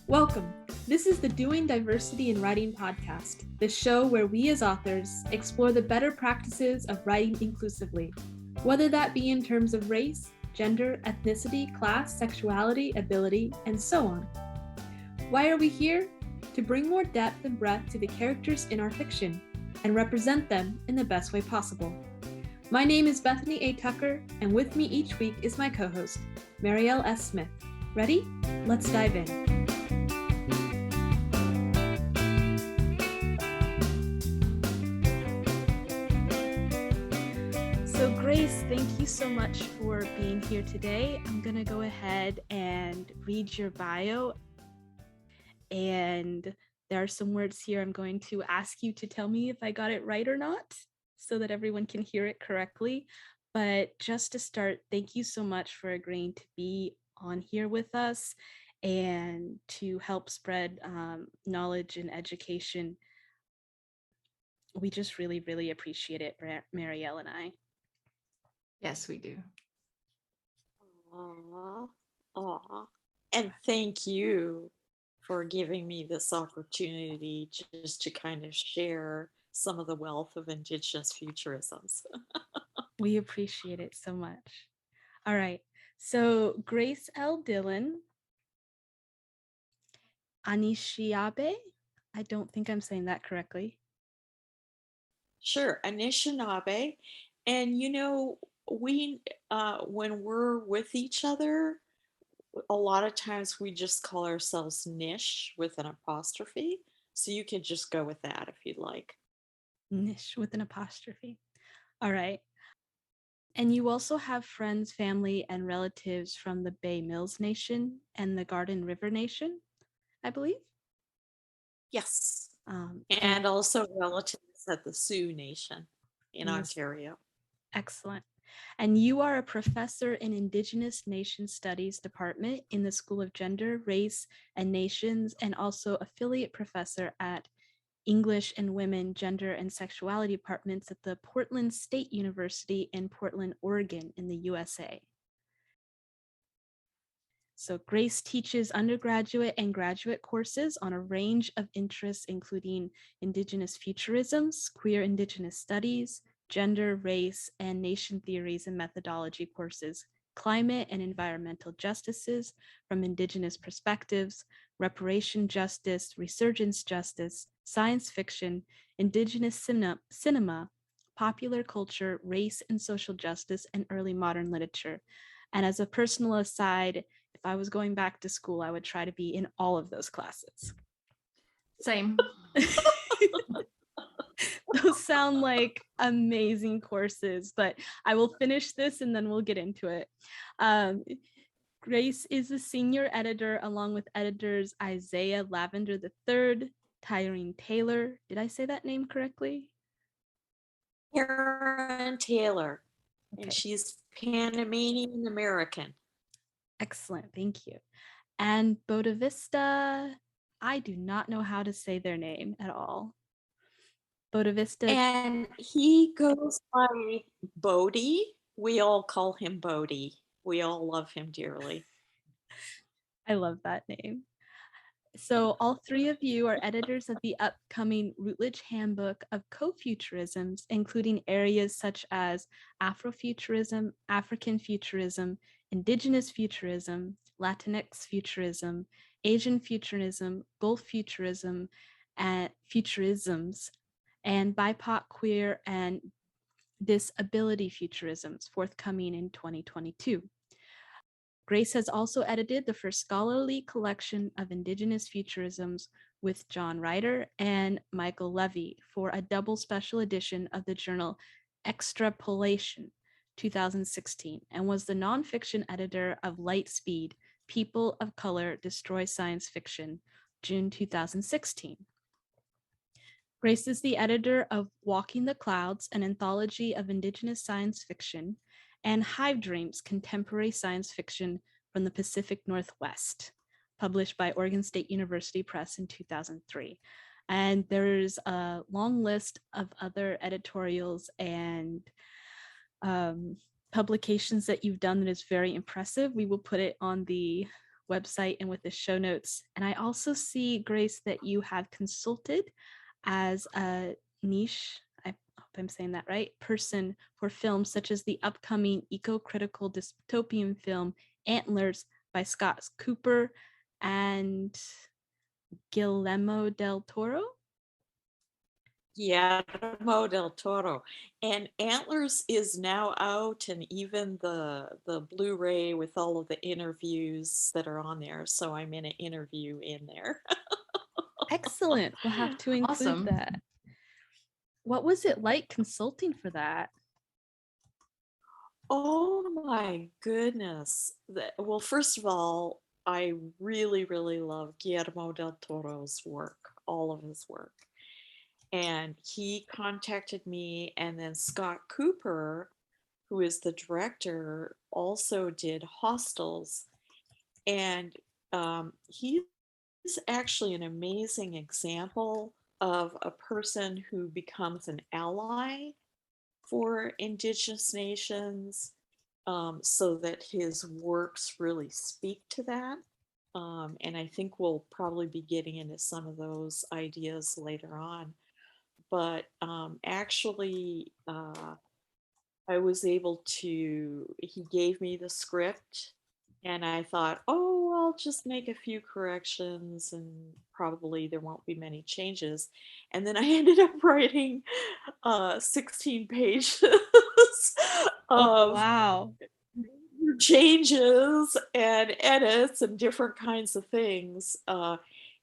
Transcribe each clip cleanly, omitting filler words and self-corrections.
Welcome. This is the Doing Diversity in Writing podcast, the show where we as authors explore the better practices of writing inclusively, whether that be in terms of race, gender, ethnicity, class, sexuality, ability, and so on. Why are we here? To bring more depth and breadth to the characters in our fiction and represent them in the best way possible. My name is Bethany A. Tucker, and with me each week is my co-host, Mariëlle S. Smith. Ready? Let's dive in. So Grace, thank you so much for being here today. I'm going to go ahead and read your bio. And there are some words here I'm going to ask you to tell me if I got it right or not, so that everyone can hear it correctly. But just to start, thank you so much for agreeing to be on here with us and to help spread knowledge and education. We just really, really appreciate it, Mariëlle and I. Yes, we do. Aww. And thank you for giving me this opportunity just to kind of share some of the wealth of Indigenous Futurisms. We appreciate it so much. All right. So Grace L. Dillon, Anishinaabe. I don't think I'm saying that correctly. Sure, Anishinaabe. And you know, we when we're with each other, a lot of times we just call ourselves Nish with an apostrophe. So you could just go with that if you'd like. Nish with an apostrophe. All right. And you also have friends, family, and relatives from the Bay Mills Nation and the Garden River Nation, I believe. Yes. And also relatives at the Sioux Nation in Ontario. Excellent. And you are a professor in Indigenous Nation Studies Department in the School of Gender, Race, and Nations, and also affiliate professor at English and Women, Gender, and Sexuality departments at the Portland State University in Portland, Oregon in the USA. So Grace teaches undergraduate and graduate courses on a range of interests, including Indigenous Futurisms, queer Indigenous studies, gender, race, and nation theories and methodology courses, climate and environmental justices from Indigenous perspectives, reparation justice, resurgence justice, science fiction, Indigenous cinema, popular culture, race and social justice, and early modern literature. And as a personal aside, if I was going back to school, I would try to be in all of those classes. Same. Those sound like amazing courses, but I will finish this and then we'll get into it. Grace is a senior editor along with editors Isaiah Lavender III, Tyrone Taylor. Did I say that name correctly? Karen Taylor. Okay. And she's Panamanian American. Excellent, thank you. And Bodavista, I do not know how to say their name at all. Bodavista. And he goes by Bodhi. We all call him Bodhi. We all love him dearly. I love that name. So all three of you are editors of the upcoming Routledge Handbook of Co-Futurisms, including areas such as Afrofuturism, African Futurism, Indigenous Futurism, Latinx Futurism, Asian Futurism, Gulf Futurism, and Futurisms, and BIPOC, queer, and disability futurisms, forthcoming in 2022. Grace has also edited the first scholarly collection of Indigenous Futurisms with John Ryder and Michael Levy for a double special edition of the journal Extrapolation 2016, and was the nonfiction editor of Lightspeed, People of Color Destroy Science Fiction, June 2016. Grace is the editor of Walking the Clouds, an anthology of Indigenous science fiction, and Hive Dreams, Contemporary Science Fiction from the Pacific Northwest, published by Oregon State University Press in 2003. And there's a long list of other editorials and publications that you've done that is very impressive. We will put it on the website and with the show notes. And I also see, Grace, that you have consulted as a niche, I hope I'm saying that right, person for films such as the upcoming eco-critical dystopian film Antlers by Scott Cooper and Guillermo del Toro. Guillermo del Toro. And Antlers is now out, and even the Blu-ray with all of the interviews that are on there. So I'm in an interview in there. Excellent. We'll have to include Awesome. that. What was it like consulting for that? Oh my goodness. Well, first of all, I really, really love Guillermo del Toro's work, all of his work. And he contacted me, and then Scott Cooper, who is the director, also did Hostels. And he's actually an amazing example of a person who becomes an ally for Indigenous nations, so that his works really speak to that. And I think we'll probably be getting into some of those ideas later on. But actually, I was able to, he gave me the script, and I thought, oh, I'll just make a few corrections and probably there won't be many changes. And then I ended up writing 16 pages Oh, of wow. changes and edits and different kinds of things.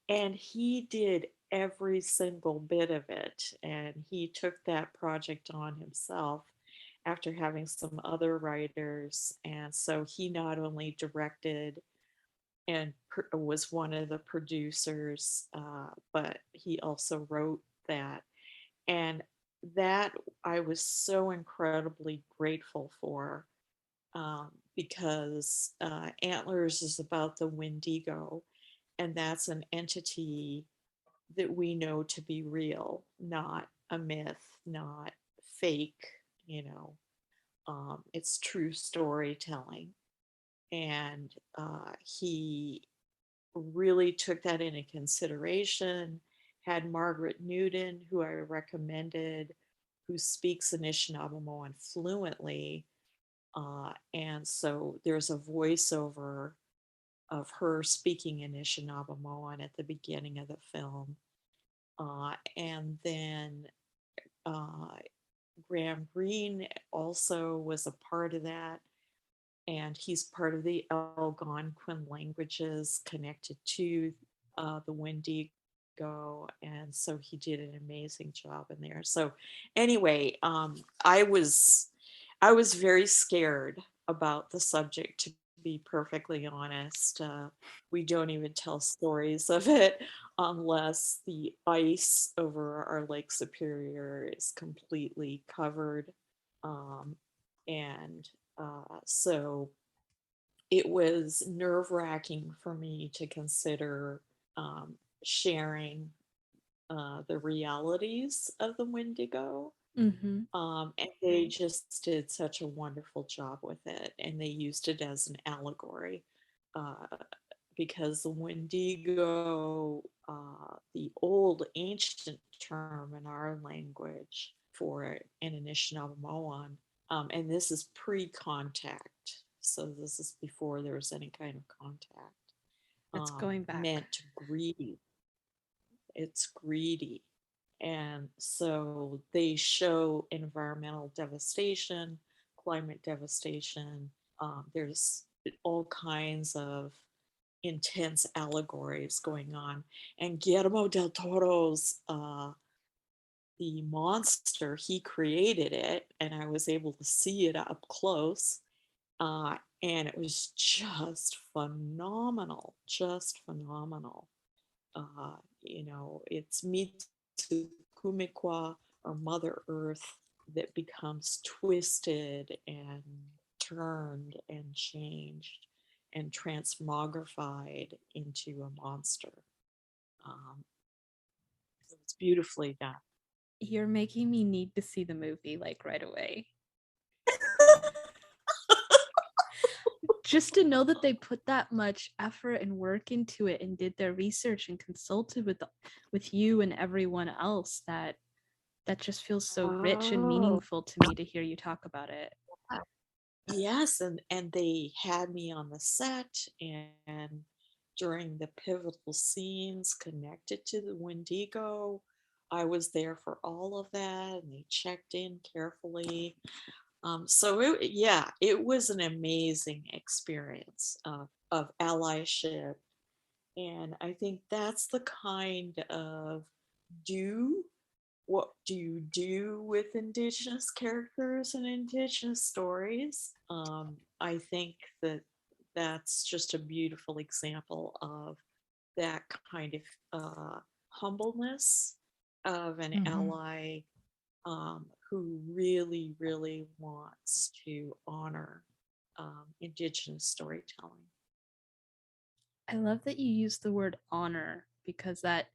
And he did every single bit of it. And he took that project on himself after having some other writers. And so he not only directed and was one of the producers, but he also wrote that. And that I was so incredibly grateful for, because Antlers is about the Wendigo, and that's an entity that we know to be real, not a myth, not fake, you know. It's true storytelling. And he really took that into consideration, had Margaret Newton, who I recommended, who speaks Anishinaabe fluently. And so there's a voiceover of her speaking Anishinaabe at the beginning of the film. And then Graham Greene also was a part of that. And he's part of the Algonquin languages connected to the Wendigo. And so he did an amazing job in there. So anyway, I was very scared about the subject, to be perfectly honest. We don't even tell stories of it unless the ice over our Lake Superior is completely covered. And so it was nerve-wracking for me to consider sharing the realities of the Wendigo. Mm-hmm. And they just did such a wonderful job with it, and they used it as an allegory, because the Wendigo, the old ancient term in our language for an Anishinaabe, and this is pre-contact, so this is before there was any kind of contact. That's going back. Meant greedy. It's greedy. And so they show environmental devastation, climate devastation. There's all kinds of intense allegories going on. And Guillermo del Toro's the monster, he created it, and I was able to see it up close. And it was just phenomenal, just phenomenal. You know, it's Mitsukumikwa, or Mother Earth, that becomes twisted and turned and changed and transmogrified into a monster. It's beautifully done. You're making me need to see the movie like right away. just to know that they put that much effort and work into it and did their research and consulted with you and everyone else, that just feels so rich and Oh, meaningful to me to hear you talk about it. yes, and they had me on the set, and during the pivotal scenes connected to the Wendigo, I was there for all of that, and they checked in carefully. So it was an amazing experience of allyship, and I think that's the kind of do what do you do with Indigenous characters and Indigenous stories? I think that that's just a beautiful example of that kind of humbleness of an Mhm. ally who really, really wants to honor Indigenous storytelling. I love that you use the word honor, because that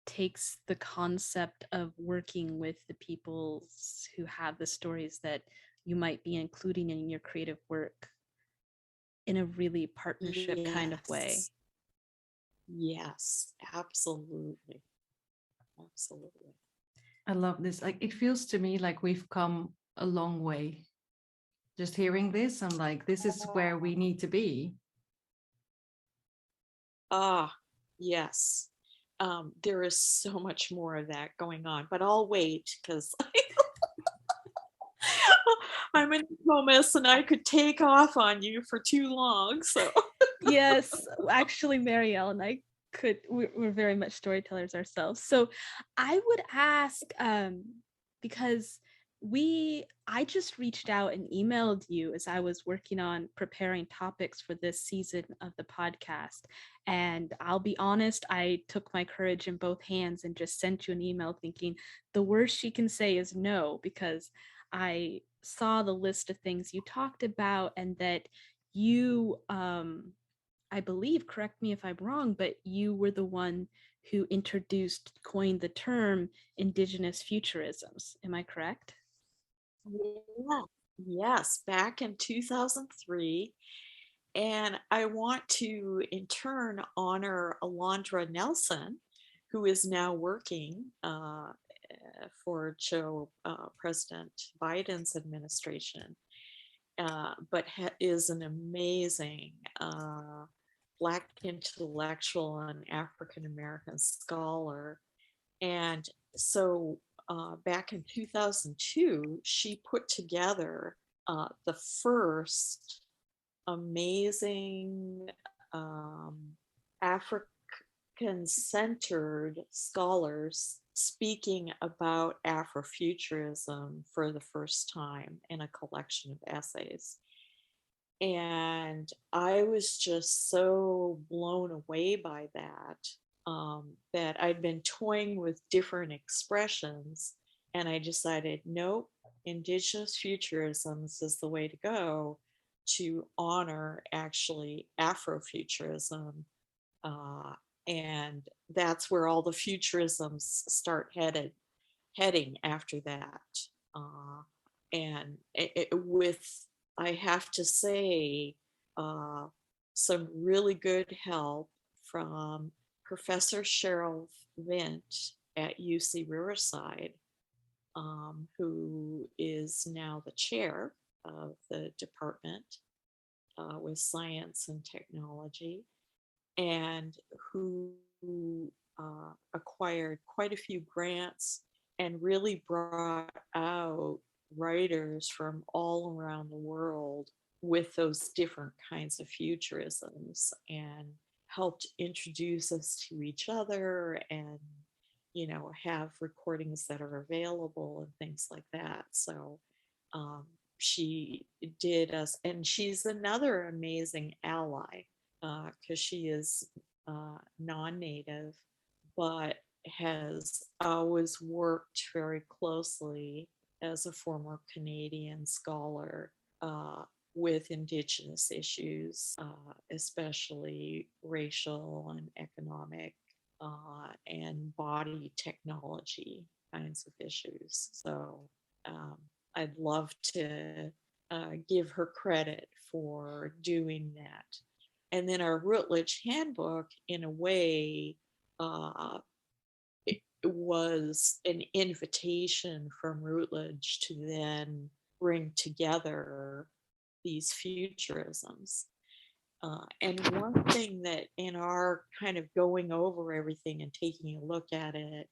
takes the concept of working with the peoples who have the stories that you might be including in your creative work in a really partnership kind of way. Yes, yes, absolutely, absolutely. I love this. Like, it feels to me like we've come a long way. Just hearing this, I'm like, this is where we need to be. Ah, yes. There is so much more of that going on, but I'll wait because I'm a Nokomis and I could take off on you for too long. So, Yes, actually, Mariëlle and I we're very much storytellers ourselves. So I would ask, because I just reached out and emailed you as I was working on preparing topics for this season of the podcast. And I'll be honest, I took my courage in both hands and just sent you an email thinking the worst she can say is no, because I saw the list of things you talked about, and that you I believe, correct me if I'm wrong, but you were the one who coined the term Indigenous Futurisms. Am I correct? yeah, yes, back in 2003. And I want to, in turn, honor Alondra Nelson, who is now working for President Biden's administration, but is an amazing Black intellectual and African American scholar. And so back in 2002, she put together the first amazing um, African centered scholars speaking about Afrofuturism for the first time in a collection of essays. And I was just so blown away by that, that I'd been toying with different expressions. And I decided, nope, Indigenous Futurisms is the way to go to honor actually Afrofuturism. Uh, and that's where all the futurisms start heading after that. And with, I have to say, uh, some really good help from Professor Gerald Vint at UC Riverside, who is now the chair of the department with science and technology, and who acquired quite a few grants and really brought out writers from all around the world with those different kinds of futurisms, and helped introduce us to each other, and have recordings that are available and things like that. So um, she did us, and she's another amazing ally because she is non-native, but has always worked very closely as a former Canadian scholar with Indigenous issues, especially racial and economic and body technology kinds of issues. So I'd love to give her credit for doing that. And then our Routledge handbook, in a way, it was an invitation from Routledge to then bring together these futurisms. And one thing that in our kind of going over everything and taking a look at it,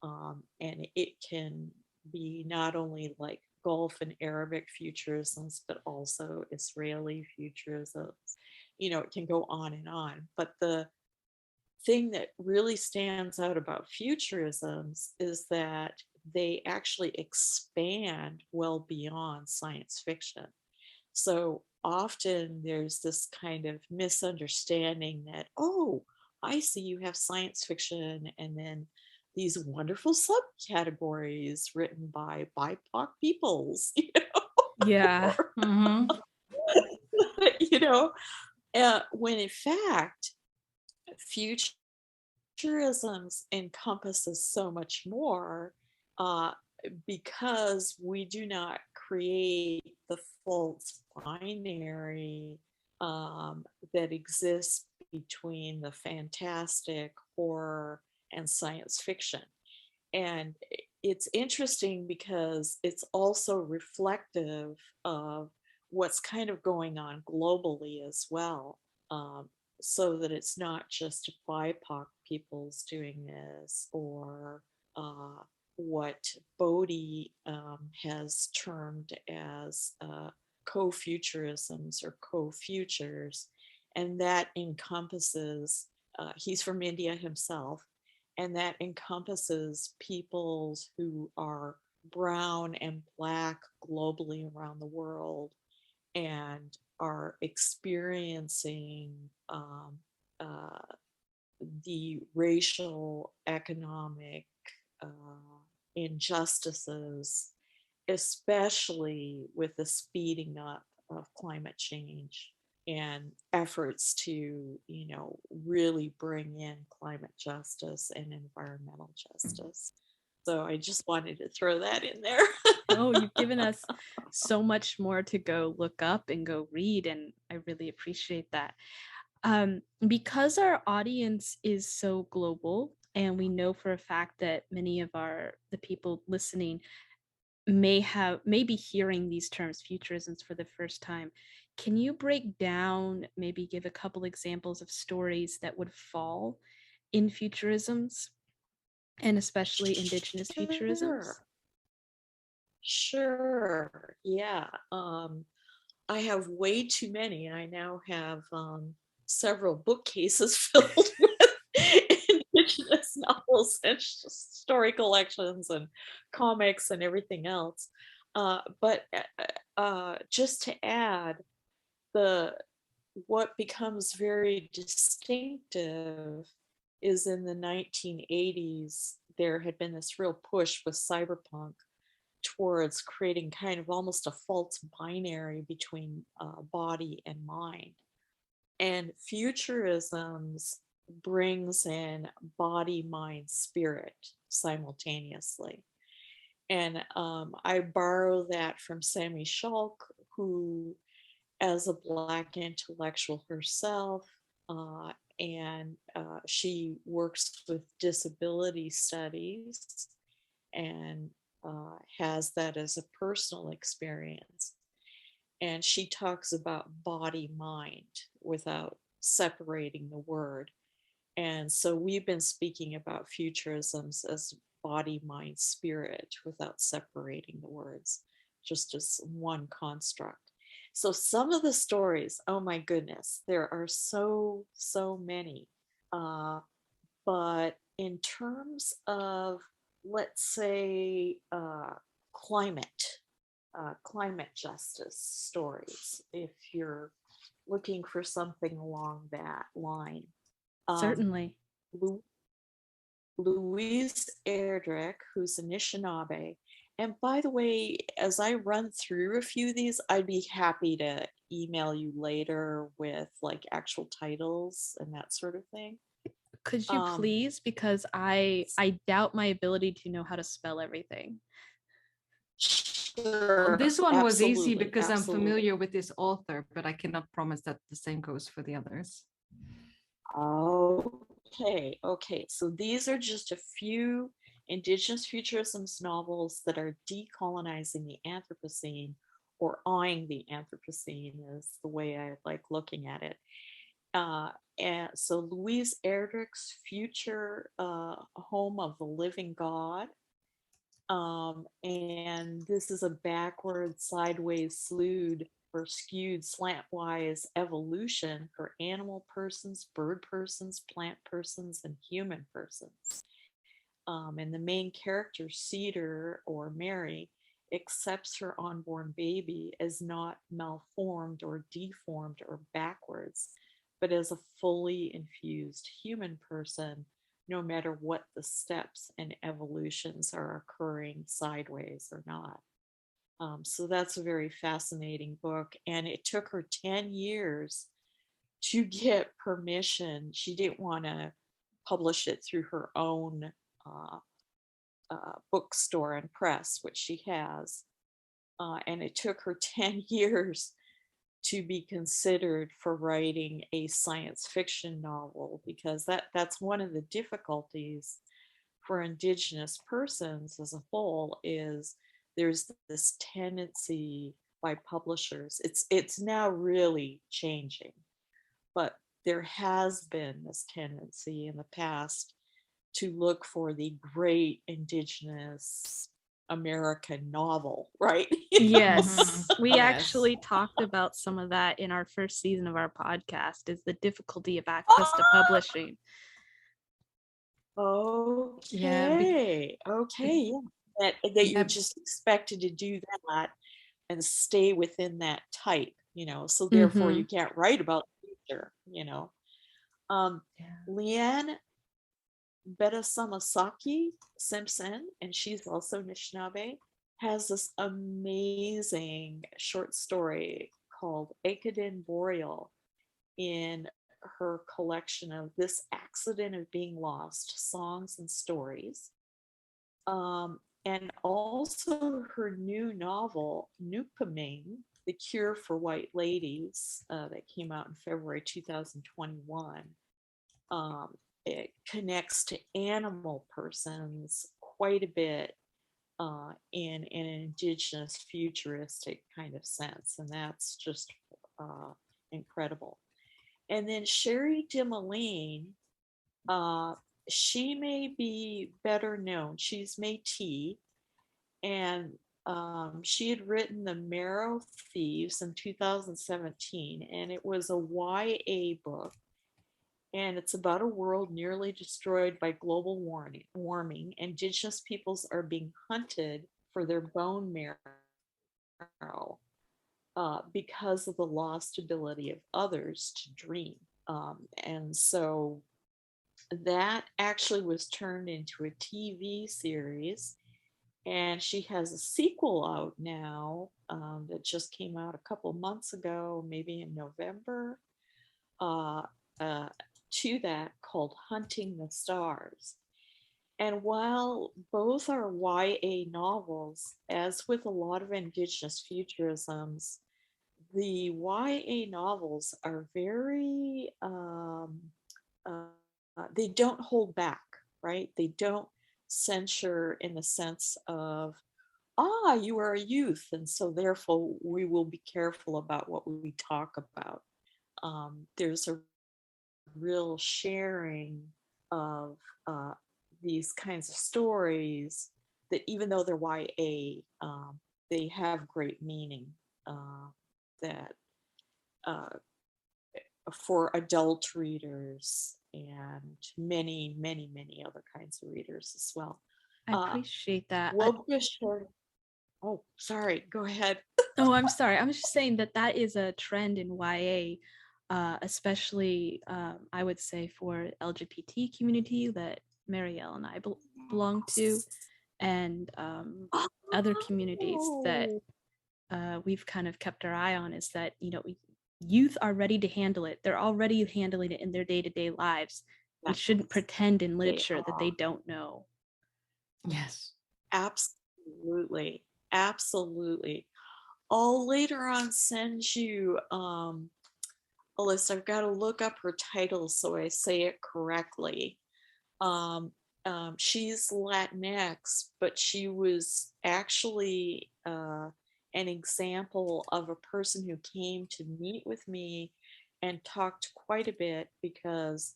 and it can be not only like Gulf and Arabic futurisms, but also Israeli futurisms. It can go on and on. But the thing that really stands out about futurisms is that they actually expand well beyond science fiction. So often there's this kind of misunderstanding that, oh, I see you have science fiction and then these wonderful subcategories written by BIPOC peoples, Yeah. or, Mhm. when in fact, futurisms encompasses so much more, uh, because we do not create the false binary that exists between the fantastic, horror, and science fiction. And it's interesting because it's also reflective of what's kind of going on globally as well. So that it's not just BIPOC peoples doing this, or what Bodhi has termed as co-futurisms or co-futures. And that encompasses, he's from India himself, and that encompasses peoples who are brown and black globally around the world and are experiencing uh, the racial, economic uh, injustices, especially with the speeding up of climate change and efforts to, really bring in climate justice and environmental justice. So I just wanted to throw that in there. Oh, you've given us so much more to go look up and go read, and I really appreciate that. Because our audience is so global, and we know for a fact that many of the people listening may be hearing these terms futurisms for the first time, can you break down, maybe give a couple examples of stories that would fall in futurisms, and especially Indigenous futurisms? Sure. Yeah. I have way too many. I now have several bookcases filled with Indigenous novels and story collections and comics and everything else. But just to add, the what becomes very distinctive is in the 1980s, there had been this real push with cyberpunk towards creating kind of almost a false binary between body and mind. And futurisms brings in body, mind, spirit simultaneously. And I borrow that from Sammy Shulk, who, as a Black intellectual herself, and she works with disability studies and has that as a personal experience. And she talks about body mind without separating the word. And so we've been speaking about futurisms as body, mind, spirit without separating the words, just as one construct. So some of the stories, oh my goodness, there are so many. But in terms of, let's say, climate justice stories, if you're looking for something along that line. Certainly. Louise Erdrich, who's Anishinaabe. And by the way, as I run through a few of these, I'd be happy to email you later with like actual titles and that sort of thing. Could you please? Because I doubt my ability to know how to spell everything. Well, this one was easy Absolutely, because I'm absolutely. familiar with this author, but I cannot promise that the same goes for the others. Okay. So these are just a few Indigenous Futurisms novels that are decolonizing the Anthropocene, or awing the Anthropocene is the way I like looking at it. And so Louise Erdrich's Future Home of the Living God. And this is a backward, sideways, slewed or skewed slantwise evolution for animal persons, bird persons, plant persons, and human persons. And the main character, Cedar or Mary, accepts her unborn baby as not malformed or deformed or backwards, but as a fully infused human person, no matter what the steps and evolutions are occurring sideways or not. So that's a very fascinating book. And it took her 10 years to get permission. She didn't want to publish it through her own bookstore and press, which she has. And it took her 10 years to be considered for writing a science fiction novel, because that's one of the difficulties for Indigenous persons as a whole. Is there's this tendency by publishers, it's now really changing, but there has been this tendency in the past to look for the great Indigenous American novel, right? Yes, we Yes. actually talked about some of that in our first season of our podcast, is the difficulty of access to publishing. Okay. Yeah. That you're Yeah. just expected to do that and stay within that type, so therefore Mhm. you can't write about the future. Um, Leanne Betasamasaki Simpson, and she's also Anishinaabe, has this amazing short story called Ekadin Boreal in her collection of This Accident of Being Lost, Songs and Stories. And also her new novel, Nupaming, The Cure for White Ladies, that came out in February 2021. It connects to animal persons quite a bit in an indigenous futuristic kind of sense. And that's just incredible. And then Sherry DeMoline, she may be better known. She's Métis, and she had written The Marrow Thieves in 2017, and it was a YA book. And it's about a world nearly destroyed by global warming. Indigenous peoples are being hunted for their bone marrow because of the lost ability of others to dream. And so that actually was turned into a TV series. And she has a sequel out now that just came out a couple months ago, maybe in November, to that, called Hunting the Stars. And while both are YA novels, as with a lot of Indigenous futurisms, the YA novels are very, they don't hold back, right? They don't censure in the sense of, you are a youth, and so therefore we will be careful about what we talk about. There's a real sharing of these kinds of stories that, even though they're YA, they have great meaning that for adult readers and many, many, many other kinds of readers as well. I appreciate that. Oh, sorry. Go ahead. Oh, I'm sorry. I was just saying that is a trend in YA, especially I would say for LGBT community that Mariëlle and I belong to, and other communities that we've kind of kept our eye on, is that, youth are ready to handle it. They're already handling it in their day-to-day lives. We shouldn't pretend in literature that they don't know. Yes. Absolutely. Absolutely. I'll later on send you a list. I've got to look up her title so I say it correctly. Um, she's Latinx, but she was actually an example of a person who came to meet with me and talked quite a bit because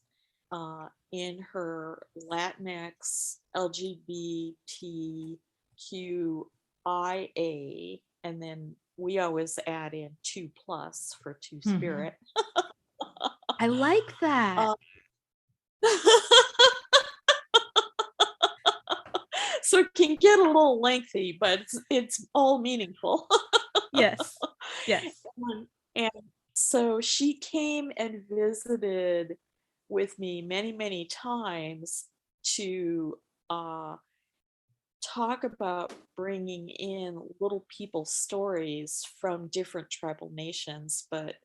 in her Latinx LGBTQIA, and then we always add in 2+ for two spirit. I like that. So it can get a little lengthy, but it's all meaningful. Yes. Yes. And so she came and visited with me many, many times to talk about bringing in little people stories from different tribal nations, but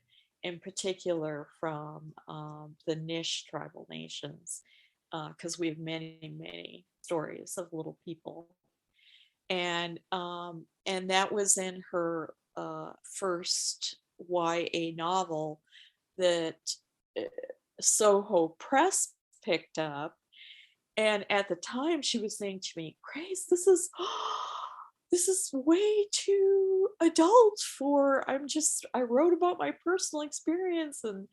in particular from the Nish tribal nations, because we have many, many stories of little people. And that was in her first YA novel that Soho Press picked up. And at the time, she was saying to me, "Grace, this is this is way too adult for. I wrote about my personal experience, and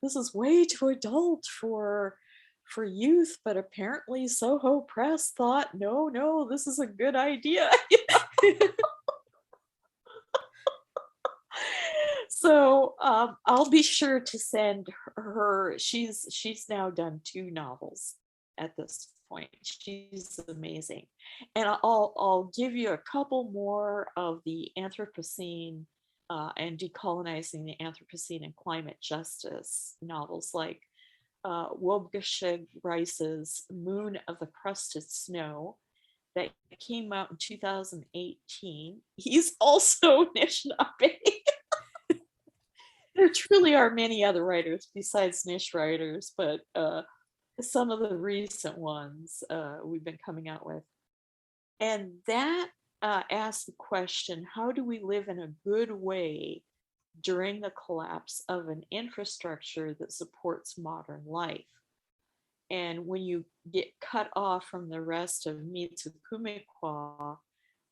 this is way too adult for youth." But apparently, Soho Press thought, no, this is a good idea. So I'll be sure to send her. She's now done 2 novels at this point. She's amazing, and I'll give you a couple more of the Anthropocene and Decolonizing the Anthropocene and Climate Justice novels, like Wobgeshig Rice's Moon of the Crusted Snow, that came out in 2018. He's also Anishinaabe. There truly are many other writers besides Nish writers, but some of the recent ones we've been coming out with. And that asks the question, how do we live in a good way during the collapse of an infrastructure that supports modern life? And when you get cut off from the rest of Mitsukumikwa,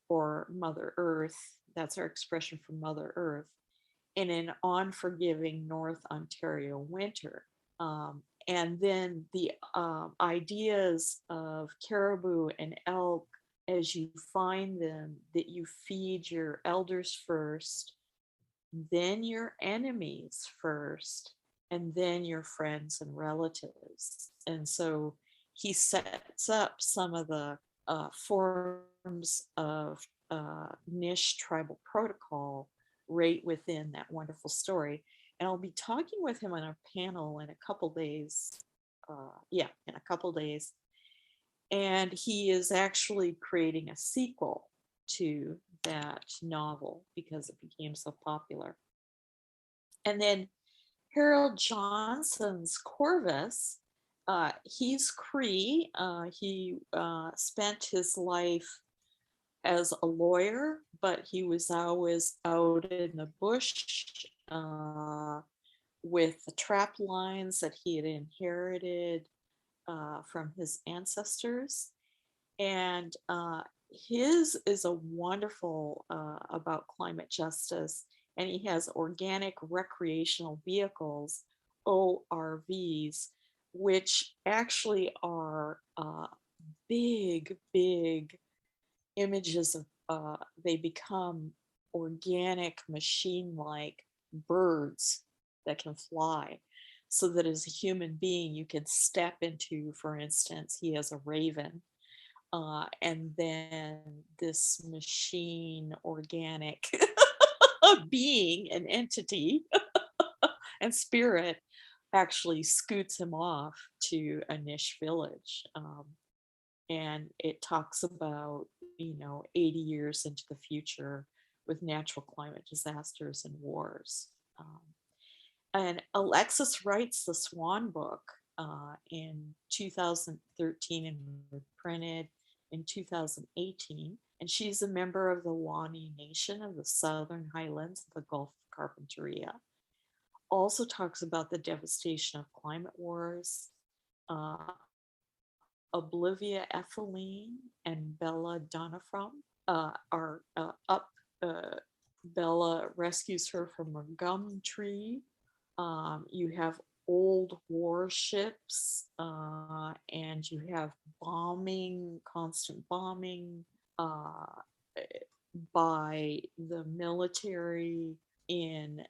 or Mother Earth, that's our expression for Mother Earth, in an unforgiving North Ontario winter. And then the ideas of caribou and elk as you find them, that you feed your elders first, then your enemies first, and then your friends and relatives. And so he sets up some of the forms of Nish tribal protocol right within that wonderful story. And I'll be talking with him on a panel in a couple days. In a couple days. And he is actually creating a sequel to that novel because it became so popular. And then Harold Johnson's Corvus, he's Cree. He spent his life as a lawyer, but he was always out in the bush with the trap lines that he had inherited from his ancestors. And his is a wonderful about climate justice, and he has organic recreational vehicles, ORVs, which actually are big, big images of, they become organic machine-like birds that can fly, so that as a human being you can step into, for instance, he has a raven, and then this machine organic being, an entity and spirit, actually scoots him off to a Nish village. And it talks about, 80 years into the future with natural climate disasters and wars. And Alexis writes the Swan book in 2013 and printed in 2018. and she's a member of the Wani Nation of the Southern Highlands of the Gulf of Carpentaria. Also talks about the devastation of climate wars. Uh, Oblivia Ethelene and Bella Donafrom are up. Bella rescues her from a gum tree. You have old warships, and you have constant bombing by the military in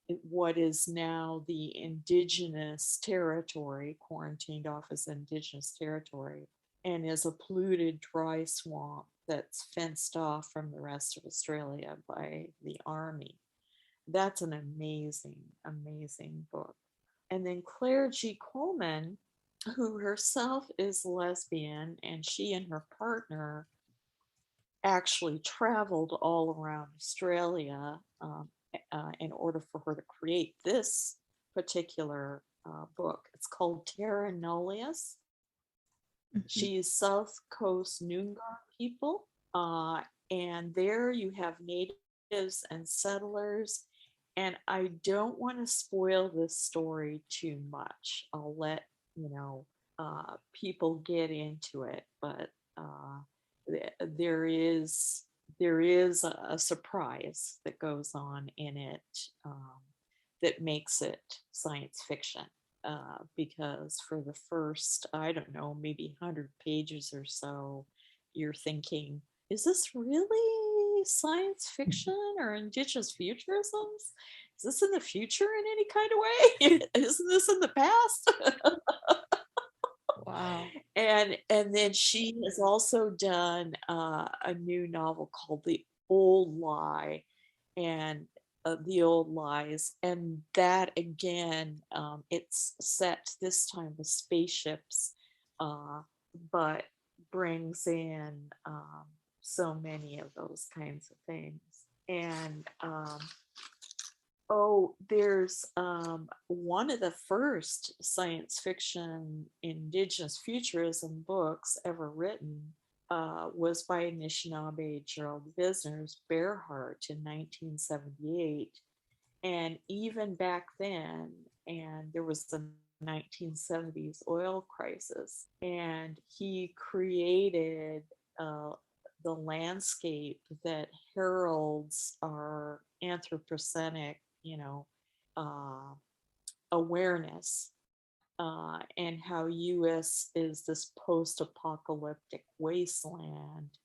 what is now the indigenous territory, quarantined off as indigenous territory, and is a polluted dry swamp that's fenced off from the rest of Australia by the army. That's an amazing, amazing book. And then Claire G. Coleman, who herself is lesbian, and she and her partner actually traveled all around Australia in order for her to create this particular book. It's called Terra Nullius. She's South Coast Noongar people. And there you have natives and settlers. And I don't want to spoil this story too much. I'll let people get into it, but there is a surprise that goes on in it that makes it science fiction. Because for the first, I don't know, maybe 100 pages or so, you're thinking, is this really science fiction or indigenous futurisms? Is this in the future in any kind of way? Isn't this in the past? Wow. And then she has also done a new novel called The Old Lie, and The Old Lies, and that again, it's set this time with spaceships, but brings in so many of those kinds of things. And there's one of the first science fiction indigenous futurism books ever written was by Anishinaabe Gerald Visner's Bear Heart in 1978. And even back then, and there was the 1970s oil crisis, and he created the landscape that heralds our anthropocenic, awareness, and how US is this post-apocalyptic wasteland,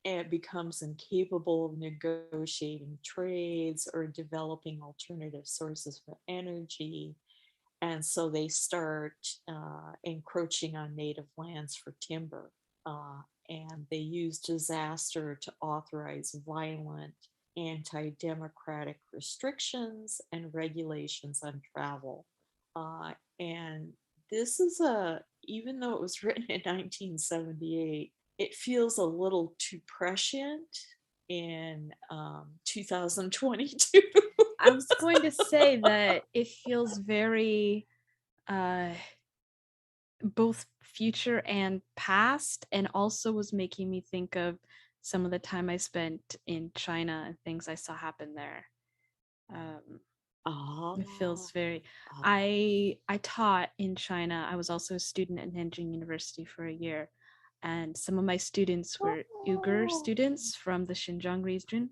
and it becomes incapable of negotiating trades or developing alternative sources for energy. And so they start encroaching on native lands for timber. And they use disaster to authorize violent anti-democratic restrictions and regulations on travel. And this is even though it was written in 1978, it feels a little too prescient in 2022. I was going to say that it feels very both future and past, and also was making me think of some of the time I spent in China and things I saw happen there. It feels very. I taught in China. I was also a student at Nanjing University for a year, and some of my students were Uyghur students from the Xinjiang region.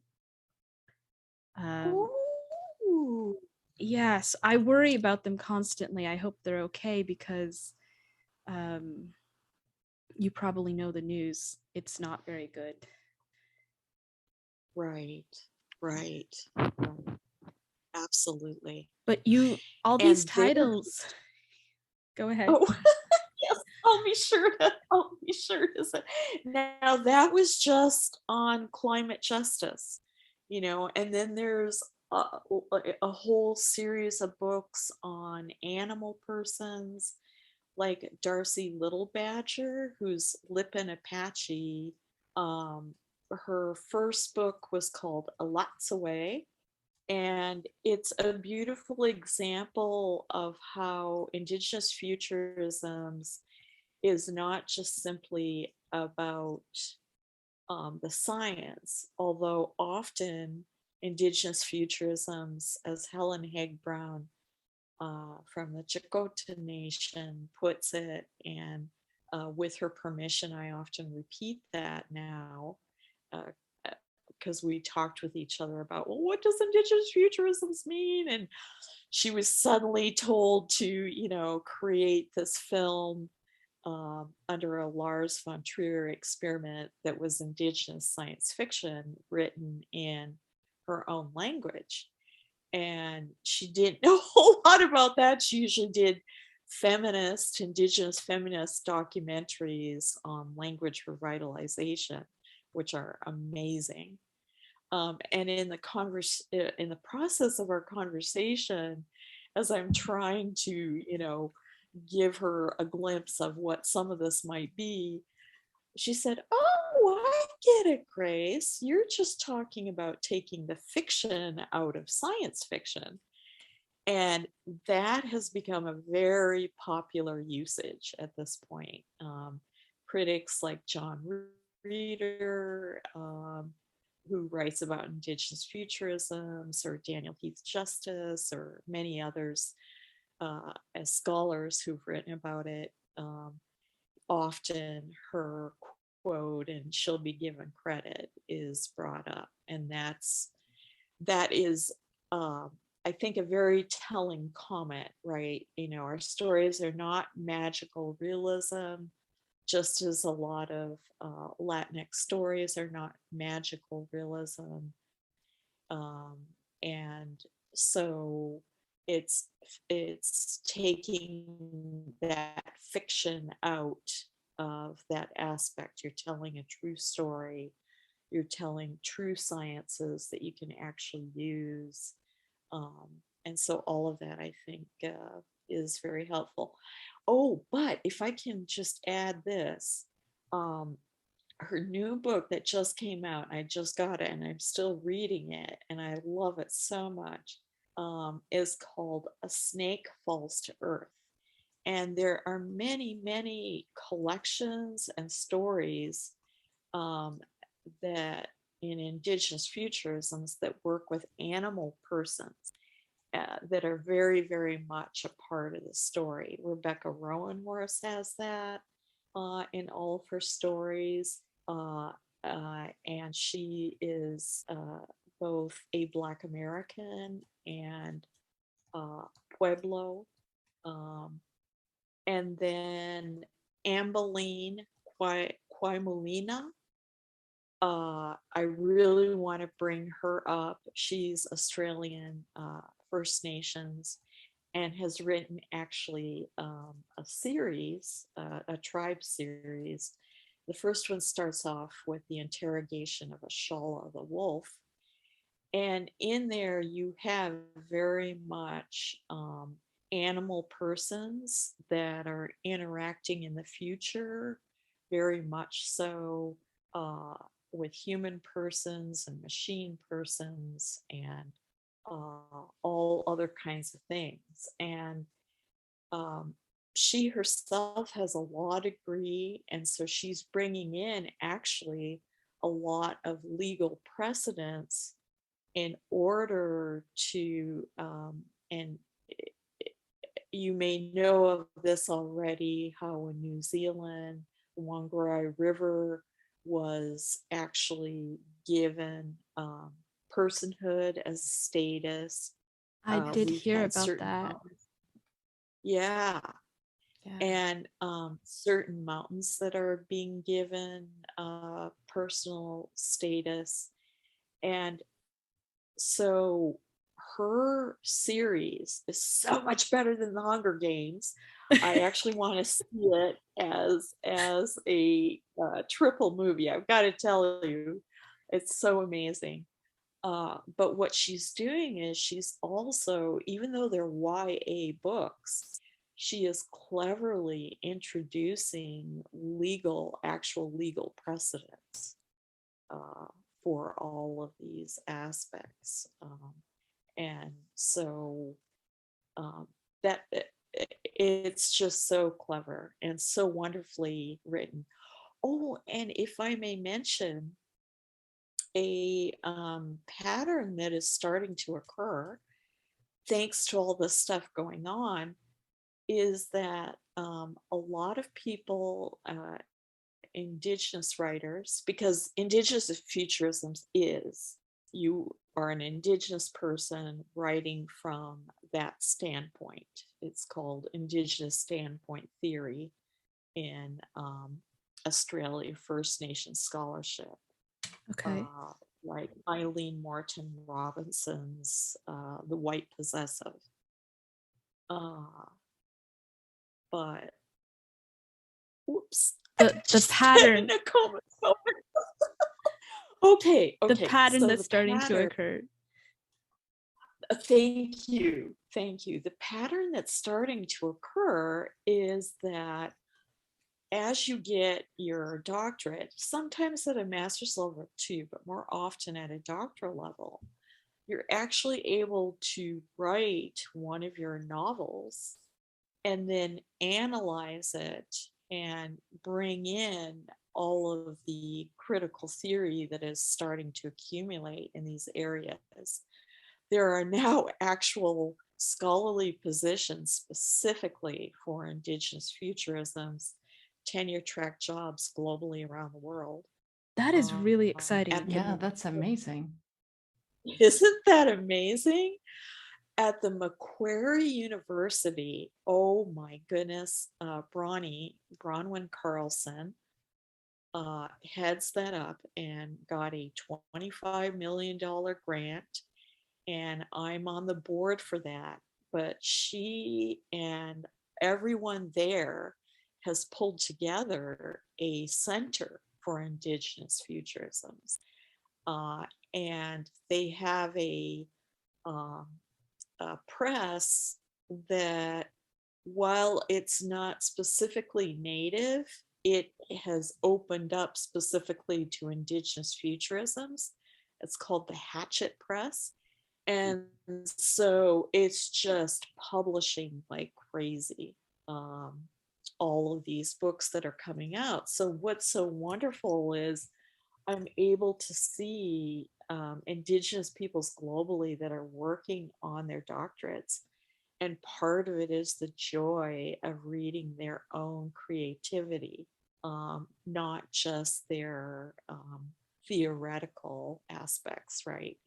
Yes, I worry about them constantly. I hope they're okay because you probably know the news. It's not very good. Right. Absolutely. But all these titles. Go ahead. Oh, yes, I'll be sure to say. Now that was just on climate justice, and then there's a whole series of books on animal persons, like Darcy Little Badger, who's Lipan Apache. Her first book was called A Lots Away, and it's a beautiful example of how Indigenous futurisms is not just simply about the science, although often Indigenous Futurisms, as Helen Haig Brown from the Chakotay Nation puts it, and with her permission, I often repeat that now, because we talked with each other about, well, what does Indigenous Futurisms mean? And she was suddenly told to, create this film under a Lars von Trier experiment that was Indigenous science fiction written in her own language. And she didn't know a whole lot about that. She usually did Indigenous feminist documentaries on language revitalization, which are amazing. And in the process of our conversation, as I'm trying to, give her a glimpse of what some of this might be, she said, "Oh, I get it, Grace. You're just talking about taking the fiction out of science fiction." And that has become a very popular usage at this point. Critics like John Reeder, who writes about Indigenous Futurisms, or Daniel Heath Justice, or many others as scholars who've written about it, often her quote, "and she'll be given credit," is brought up. And that is I think a very telling comment, right? Our stories are not magical realism, just as a lot of Latinx stories are not magical realism. And so it's taking that fiction out of that aspect. You're telling a true story. You're telling true sciences that you can actually use. And so all of that, I think, is very helpful. Oh, but if I can just add this, her new book that just came out, I just got it and I'm still reading it and I love it so much, is called A Snake Falls to Earth. And there are many, many collections and stories that in Indigenous Futurisms that work with animal persons that are very, very much a part of the story. Rebecca Rowan Morris has that in all of her stories. And she is both a Black American and Pueblo. And then Ambeline Quaimulina. I really want to bring her up. She's Australian First Nations and has written actually a series, a tribe series. The first one starts off with the interrogation of Ashala the wolf. And in there, you have very much animal persons that are interacting in the future, very much so with human persons and machine persons and all other kinds of things. And she herself has a law degree, and so she's bringing in actually a lot of legal precedents in order to, and you may know of this already, how in New Zealand, the Whangarei River was actually given personhood as a status. I did We've hear had about certain that. mountains. Yeah. Yeah. And certain mountains that are being given personal status. And so her series is so much better than the Hunger Games. I actually want to see it as a triple movie. I've got to tell you, it's so amazing. But what she's doing is she's also, even though they're YA books, she is cleverly introducing actual legal precedents for all of these aspects. And so that it's just so clever and so wonderfully written. Oh, and if I may mention, a pattern that is starting to occur, thanks to all this stuff going on, is that a lot of people, Indigenous writers, because Indigenous Futurisms is, you are an Indigenous person writing from that standpoint. It's called Indigenous Standpoint Theory in Australia First Nation scholarship. Okay. Like Eileen Morton Robinson's The White Possessive. But whoops. The pattern. Okay. The pattern So that's the starting to pattern, occur. Thank you. The pattern that's starting to occur is that as you get your doctorate, sometimes at a master's level too, but more often at a doctoral level, you're actually able to write one of your novels and then analyze it and bring in all of the critical theory that is starting to accumulate in these areas. There are now actual scholarly positions specifically for Indigenous Futurisms, tenure track jobs globally around the world. That is really exciting. Yeah, that's amazing. Isn't that amazing? At the Macquarie University, oh my goodness, Bronwyn Carlson heads that up and got a $25 million grant. And I'm on the board for that. But she and everyone there has pulled together a center for Indigenous Futurisms. And they have a press that, while it's not specifically Native, it has opened up specifically to Indigenous Futurisms. It's called the Hatchet Press. And so it's just publishing like crazy, all of these books that are coming out. So what's so wonderful is I'm able to see Indigenous peoples globally that are working on their doctorates. And part of it is the joy of reading their own creativity, not just their theoretical aspects, right?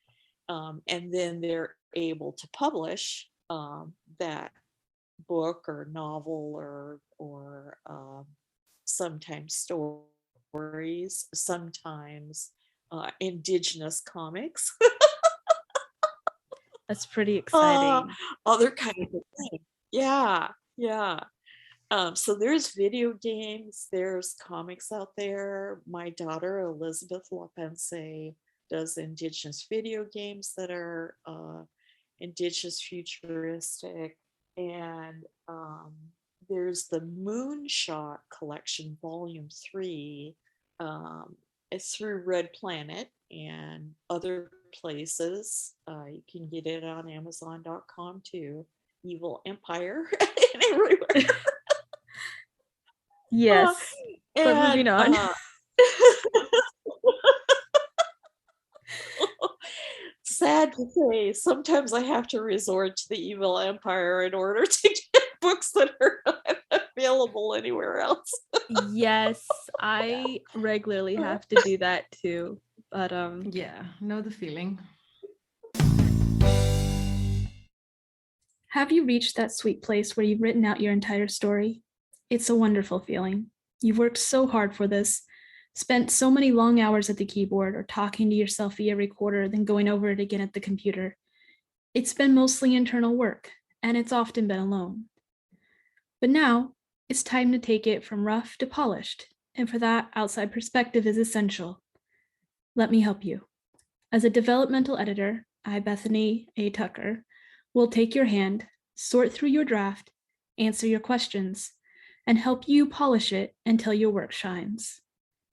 And then they're able to publish that book or novel or sometimes stories, sometimes Indigenous comics. That's pretty exciting. Other kinds of things. Yeah. So there's video games, there's comics out there. My daughter Elizabeth Lapense does Indigenous video games that are Indigenous futuristic, and there's the Moonshot collection, volume 3. It's through Red Planet and other places. You can get it on Amazon.com too. Evil Empire and everywhere. Yes. But moving on. Sad to say, sometimes I have to resort to the Evil Empire in order to get books that are not available anywhere else. Yes, I regularly have to do that too. But yeah, know the feeling. Have you reached that sweet place where you've written out your entire story? It's a wonderful feeling. You've worked so hard for this, spent so many long hours at the keyboard or talking to yourself via recorder, then going over it again at the computer. It's been mostly internal work, and it's often been alone. But now, it's time to take it from rough to polished, and for that, outside perspective is essential. Let me help you. As a developmental editor, I, Bethany A. Tucker, will take your hand, sort through your draft, answer your questions, and help you polish it until your work shines.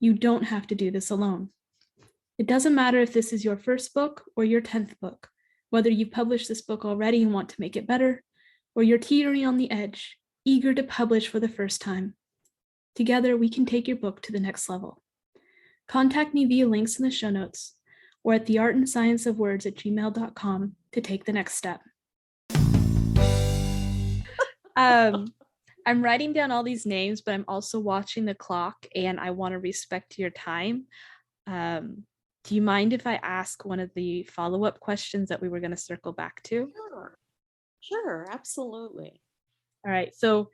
You don't have to do this alone. It doesn't matter if this is your first book or your 10th book, whether you've published this book already and want to make it better, or you're teetering on the edge, eager to publish for the first time. Together, we can take your book to the next level. Contact me via links in the show notes or at theartandscienceofwords@gmail.com to take the next step. I'm writing down all these names, but I'm also watching the clock and I want to respect your time. Do you mind if I ask one of the follow-up questions that we were going to circle back to? Sure, absolutely. All right, so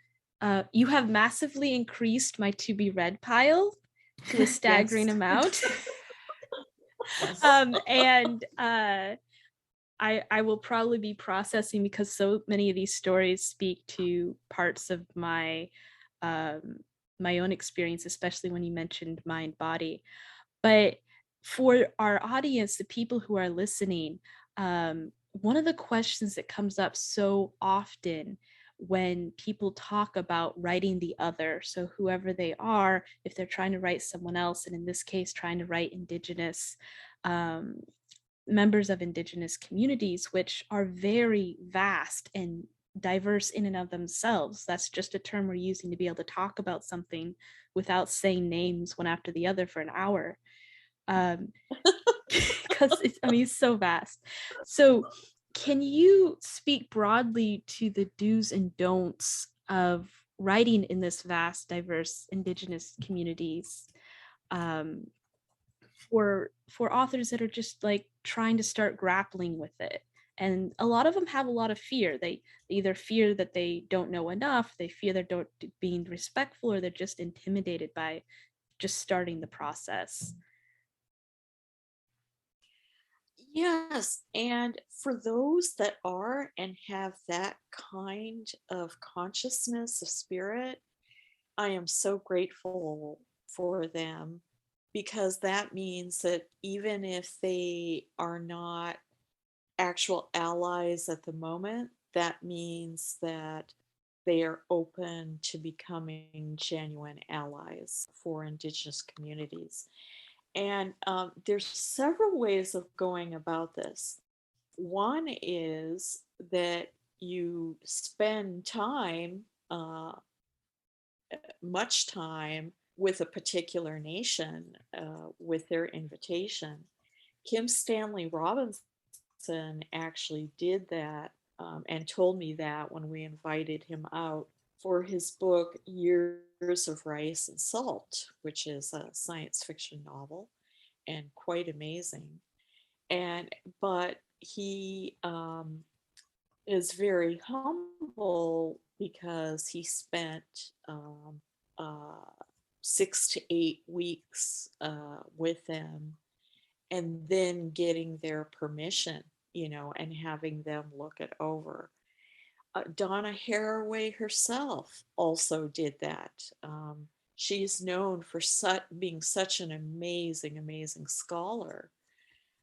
you have massively increased my to be read pile to a staggering amount. Yes. And I will probably be processing, because so many of these stories speak to parts of my my own experience, especially when you mentioned mind body. But for our audience, the people who are listening, one of the questions that comes up so often when people talk about writing the other, so whoever they are, if they're trying to write someone else, and in this case trying to write Indigenous members of Indigenous communities, which are very vast and diverse in and of themselves. That's just a term we're using to be able to talk about something without saying names one after the other for an hour. Because it's so vast. So can you speak broadly to the do's and don'ts of writing in this vast, diverse Indigenous communities, for authors that are just like trying to start grappling with it? And a lot of them have a lot of fear. They either fear that they don't know enough, they fear they're being respectful, or they're just intimidated by just starting the process. Yes, and for those that are and have that kind of consciousness of spirit, I am so grateful for them, because that means that even if they are not actual allies at the moment, that means that they are open to becoming genuine allies for Indigenous communities. And there's several ways of going about this. One is that you spend time, much time, with a particular nation with their invitation. Kim Stanley Robinson actually did that, and told me that when we invited him out for his book Years of Rice and Salt, which is a science fiction novel and quite amazing. But he is very humble, because he spent uh, 6 to 8 weeks with them, and then getting their permission, and having them look it over. Donna Haraway herself also did that. She's known for being such an amazing, amazing scholar.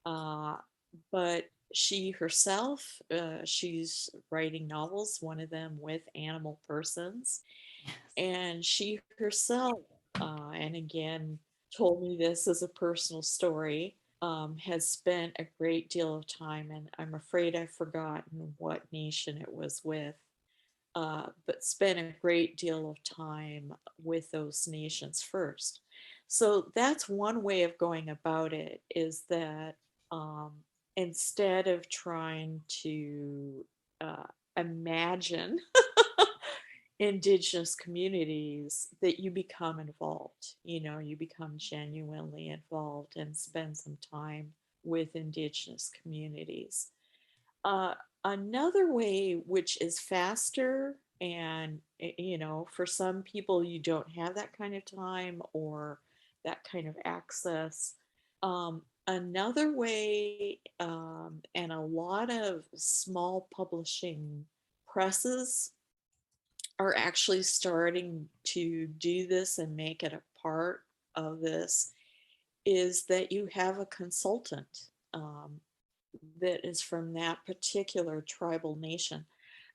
But she herself, she's writing novels, one of them with animal persons. Yes. And she herself, and again, told me this as a personal story, has spent a great deal of time, and I'm afraid I've forgotten what nation it was with, but spent a great deal of time with those nations first. So that's one way of going about it, is that instead of trying to imagine Indigenous communities, that you become involved. You become genuinely involved and spend some time with Indigenous communities. Uh, Another way, which is faster, and for some people you don't have that kind of time or that kind of access. Another way, and a lot of small publishing presses are actually starting to do this and make it a part of this, is that you have a consultant that is from that particular tribal nation.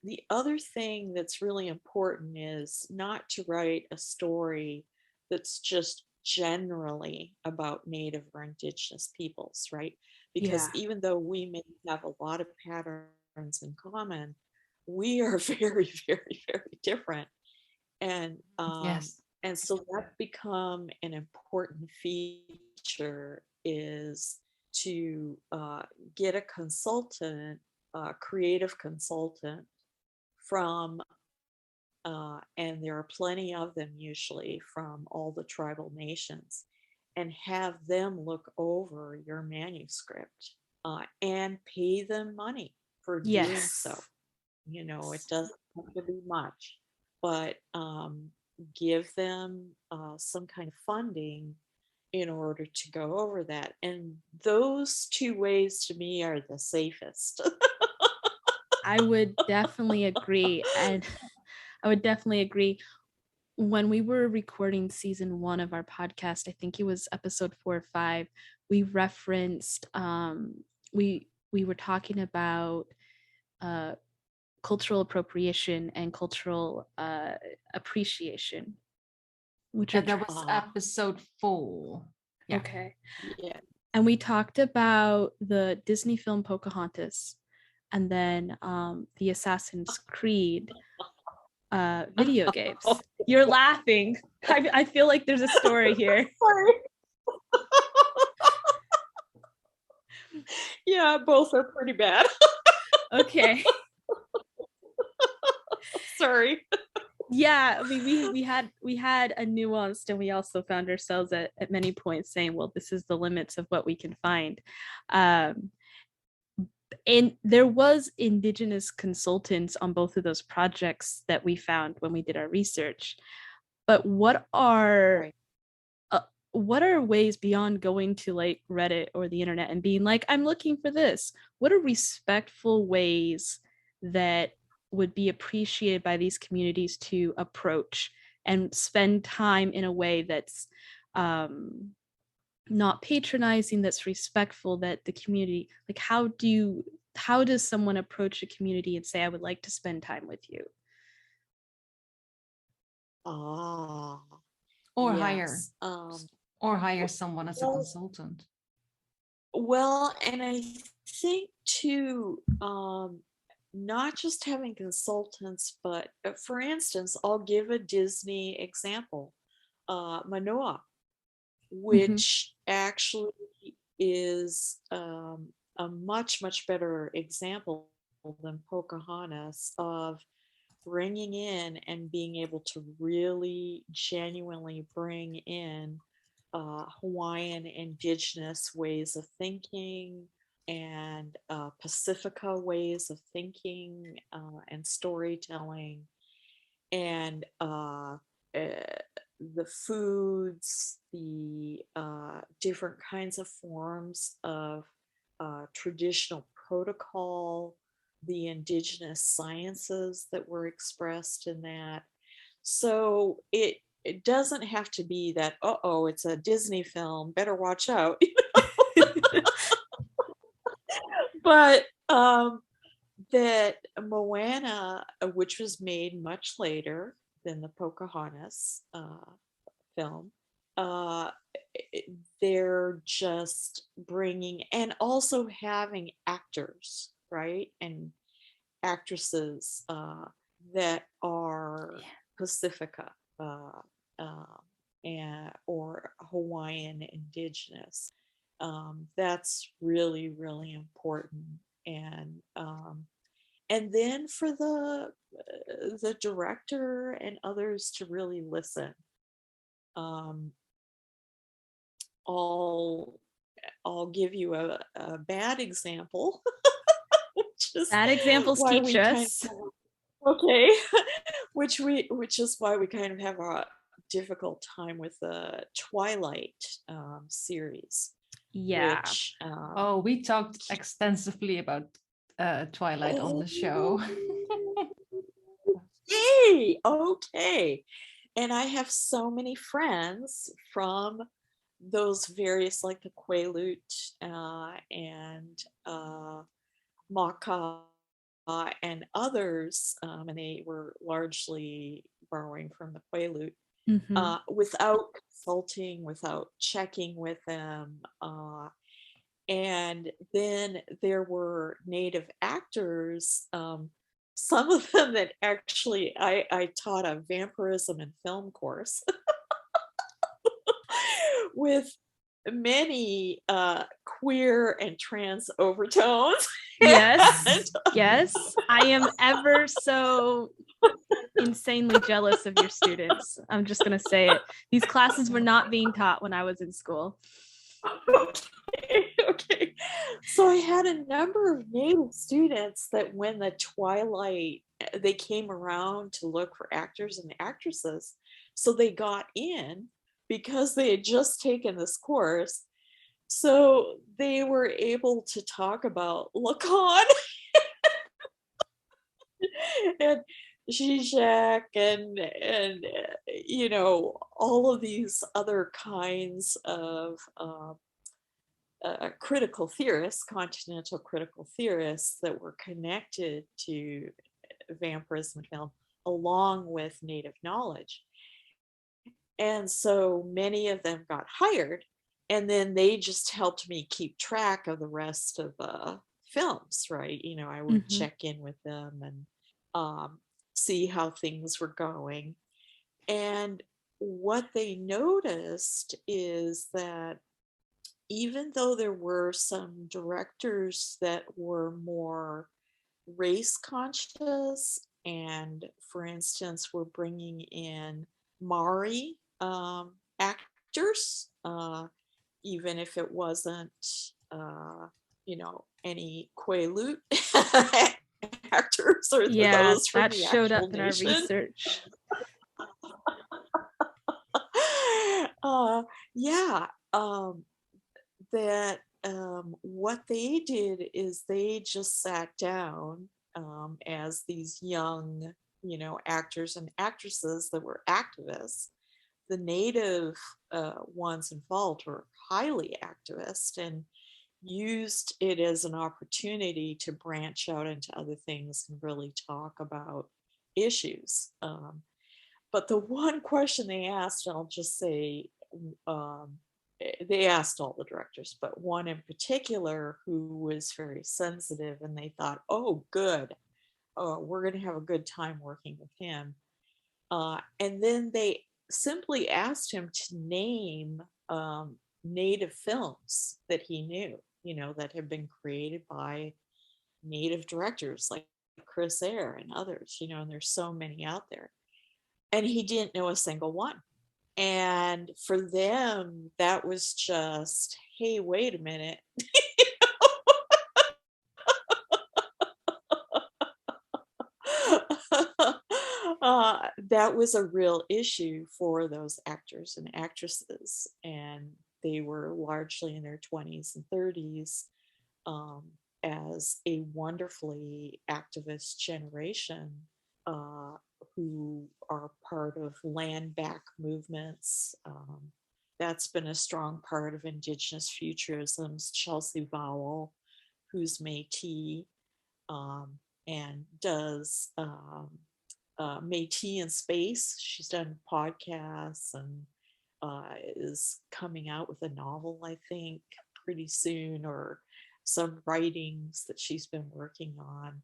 The other thing that's really important is not to write a story that's just generally about Native or Indigenous peoples, right? Because even though we may have a lot of patterns in common, we are very, very, very different. And Yes. And so that's become an important feature, is to get a consultant, a creative consultant from, and there are plenty of them usually from all the tribal nations, and have them look over your manuscript and pay them money for doing so. Yes. You know, it doesn't have to be much, but give them some kind of funding in order to go over that. And those two ways to me are the safest. I would definitely agree. And I would definitely agree. When we were recording season 1 of our podcast, I think it was episode 4 or 5, we referenced we were talking about cultural appropriation and cultural appreciation, which are that was episode 4. Yeah. Okay. Yeah. And we talked about the Disney film Pocahontas, and then the Assassin's Creed video games. You're laughing. I feel like there's a story here. Sorry. Yeah, both are pretty bad. Okay. Sorry. Yeah, I mean, we had a nuanced, and we also found ourselves at many points saying, well, this is the limits of what we can find. And there was Indigenous consultants on both of those projects that we found when we did our research. But what are ways beyond going to like Reddit or the internet and being like, I'm looking for this? What are respectful ways that would be appreciated by these communities to approach and spend time in a way that's not patronizing, that's respectful, that the community, like, how does someone approach a community and say, I would like to spend time with you? Or yes. hire someone as a consultant. Well, and I think too, not just having consultants, but for instance, I'll give a Disney example, Manoa, which actually is a much, much better example than Pocahontas of bringing in and being able to really genuinely bring in Hawaiian indigenous ways of thinking and Pacifica ways of thinking and storytelling, and the foods, the different kinds of forms of traditional protocol, the indigenous sciences that were expressed in that. So it doesn't have to be that, it's a Disney film, better watch out. But that Moana, which was made much later than the Pocahontas film, they're just bringing, and also having actors, right? And actresses that are Pacifica or Hawaiian indigenous. That's really, really important. And then for the director and others to really listen. I'll give you a bad example. Bad examples teach us. Okay, which is why we kind of have a difficult time with the Twilight series. Yeah. Which, we talked extensively about Twilight on the show. Yay! Okay. And I have so many friends from those various, like the Quaalude and Maka and others, and they were largely borrowing from the Quaalude, without consulting, without checking with them. And then there were Native actors some of them that actually I taught a vampirism and film course with many queer and trans overtones. Yes, yes. I am ever so insanely jealous of your students. I'm just going to say it. These classes were not being taught when I was in school. Okay. So I had a number of Native students that when the Twilight, they came around to look for actors and actresses. So they got in because they had just taken this course. So they were able to talk about Lacan and Zizek and all of these other kinds of critical theorists, continental critical theorists that were connected to vampirism film along with native knowledge. And so many of them got hired, and then they just helped me keep track of the rest of the films, right? I would check in with them and see how things were going. And what they noticed is that even though there were some directors that were more race conscious and, for instance, were bringing in Maori actors, even if it wasn't, any Quaalude actors or those from that the showed up actual in our nation. research. Yeah, that what they did is they just sat down as these young, actors and actresses that were activists. The native ones involved were highly activist and used it as an opportunity to branch out into other things and really talk about issues. But the one question they asked, I'll just say, they asked all the directors, but one in particular who was very sensitive, and they thought, oh, good, we're going to have a good time working with him. And then they simply asked him to name native films that he knew, that had been created by native directors like Chris Eyre and others, and there's so many out there. And he didn't know a single one. And for them, that was just, hey, wait a minute. That was a real issue for those actors and actresses. And they were largely in their 20s and 30s as a wonderfully activist generation who are part of land back movements. That's been a strong part of Indigenous Futurisms. Chelsea Vowell, who's Métis and does Métis in Space. She's done podcasts and is coming out with a novel, I think, pretty soon, or some writings that she's been working on.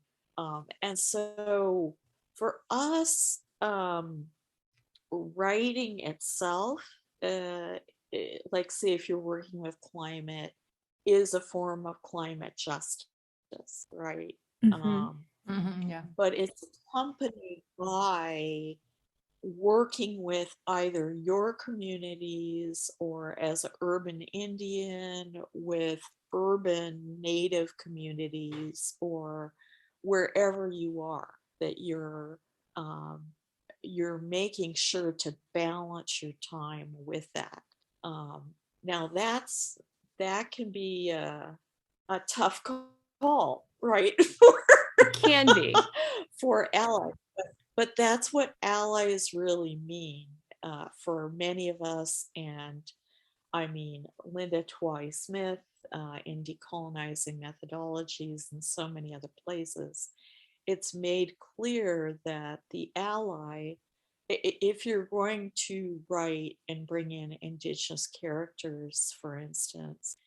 And so for us, writing itself, like say if you're working with climate, is a form of climate justice, right? Yeah. But it's accompanied by working with either your communities or as an urban Indian with urban native communities or wherever you are, that you're making sure to balance your time with that. Now that can be a tough call, right? It can be. For allies. But that's what allies really mean for many of us. And I mean, Linda Twighe-Smith in Decolonizing Methodologies and so many other places, it's made clear that the ally, if you're going to write and bring in Indigenous characters, for instance,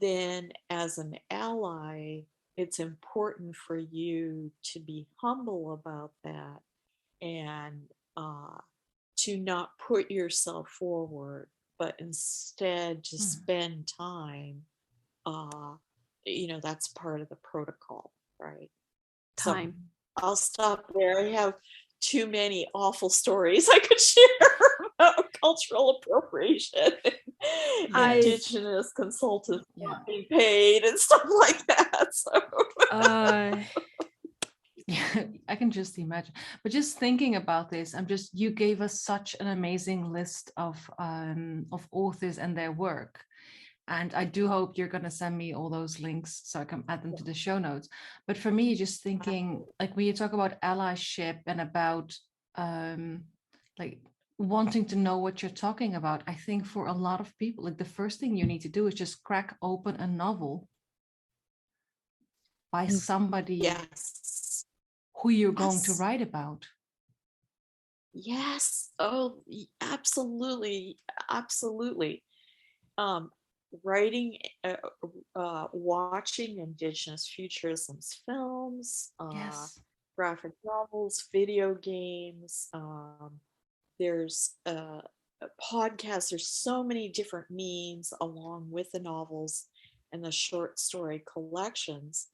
then as an ally, it's important for you to be humble about that and to not put yourself forward, but instead to spend time. That's part of the protocol, right? Time. So I'll stop there. I have too many awful stories I could share about cultural appropriation, Indigenous consultants not being paid and stuff like that. So yeah, I can just imagine. But just thinking about this, you gave us such an amazing list of authors and their work. And I do hope you're going to send me all those links so I can add them to the show notes. But for me, just thinking, like when you talk about allyship and about like wanting to know what you're talking about, I think for a lot of people, like the first thing you need to do is just crack open a novel by somebody who you're going to write about. Yes. Oh, absolutely. Absolutely. Writing, watching Indigenous Futurisms films, graphic novels, video games. There's podcasts. There's so many different means along with the novels and the short story collections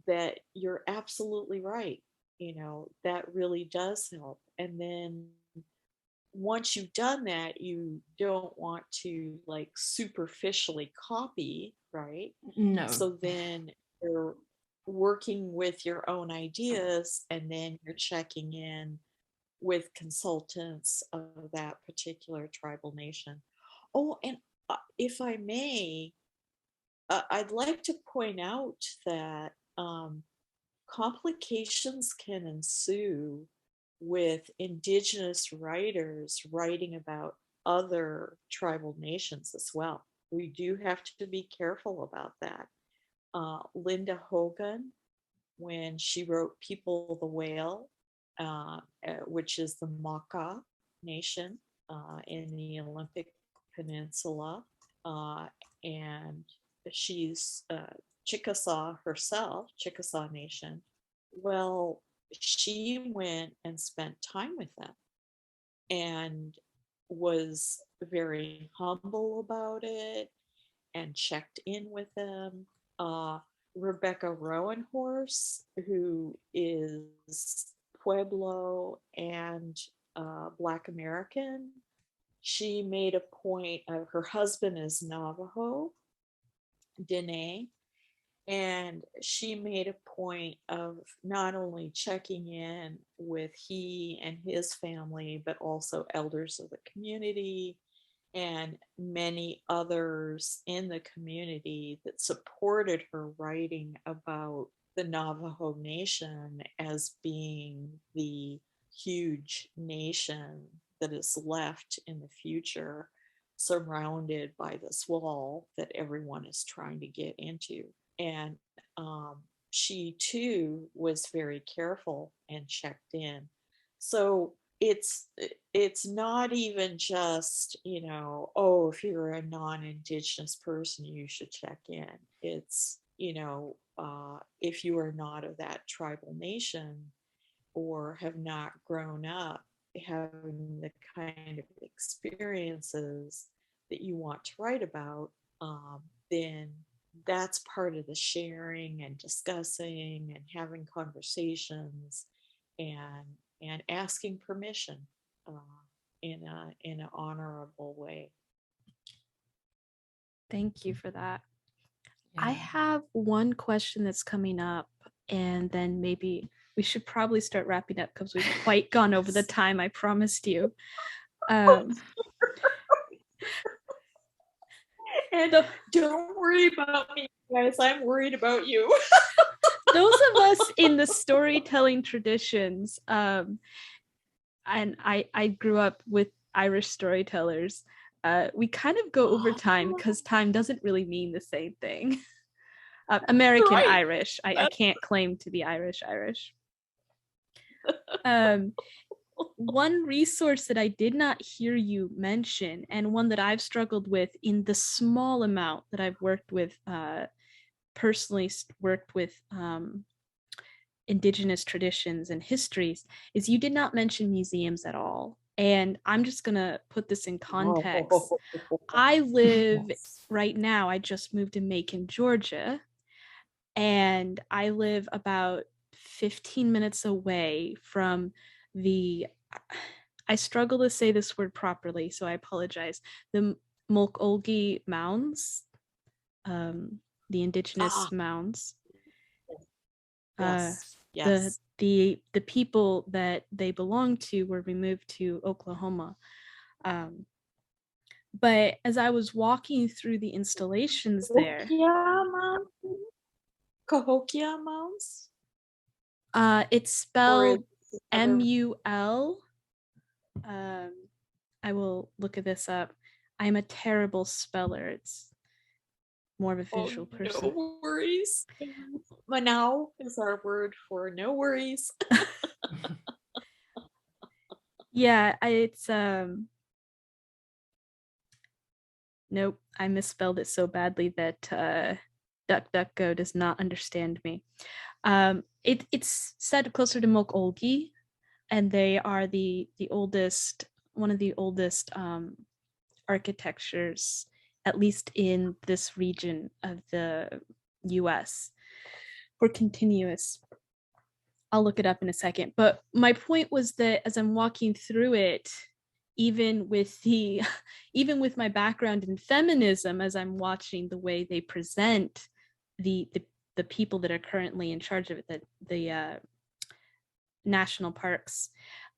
that you're absolutely right. That really does help. And then once you've done that, you don't want to like superficially copy, right? No. So then you're working with your own ideas, and then you're checking in with consultants of that particular tribal nation. Oh, and if I may, I'd like to point out that complications can ensue with Indigenous writers writing about other tribal nations as well. We do have to be careful about that. Linda Hogan, when she wrote People of the Whale, which is the Maka nation in the Olympic Peninsula, and she's Chickasaw herself, Chickasaw Nation. Well, she went and spent time with them and was very humble about it and checked in with them. Rebecca Rowan Horse, who is Pueblo and Black American, she made a point of, her husband is Navajo, Dene, and she made a point of not only checking in with he and his family, but also elders of the community and many others in the community that supported her writing about the Navajo Nation as being the huge nation that is left in the future, surrounded by this wall that everyone is trying to get into. And she too was very careful and checked in. So it's not even just, oh, if you're a non-Indigenous person, you should check in. It's, if you are not of that tribal nation or have not grown up having the kind of experiences that you want to write about, then that's part of the sharing and discussing and having conversations and asking permission in an honorable way. Thank you for that. I have one question that's coming up, and then maybe we should probably start wrapping up because we've quite gone over the time I promised you. And don't worry about me, guys. I'm worried about you. Those of us in the storytelling traditions, and I grew up with Irish storytellers, we kind of go over time because time doesn't really mean the same thing. American right. Irish. I can't claim to be Irish. One resource that I did not hear you mention, and one that I've struggled with in the small amount that I've worked with personally worked with Indigenous traditions and histories is you did not mention museums at all. And I'm just going to put this in context. I live Yes. right now, I just moved to Macon, Georgia, and I live about 15 minutes away from I struggle to say this word properly, so I apologize. The Mulkolgi Mounds, the Indigenous Ah, mounds. yes, The yes. the people that they belonged to were removed to Oklahoma. But as I was walking through the installations there, Cahokia Mounds? Cahokia Mounds? it's Or is spelled it other? MUL. I will look at this up. I'm a terrible speller. It's more of a Oh, visual person. no worries. Manau is our word for no worries. Yeah, it's nope, I misspelled it so badly that DuckDuckGo does not understand me. It's set closer to Mulkolgi, and they are the oldest, one of the oldest architectures, at least in this region of the U.S. for continuous. I'll look it up in a second. But my point was that as I'm walking through it, even with the even with my background in feminism, as I'm watching the way they present the people that are currently in charge of it, the national parks,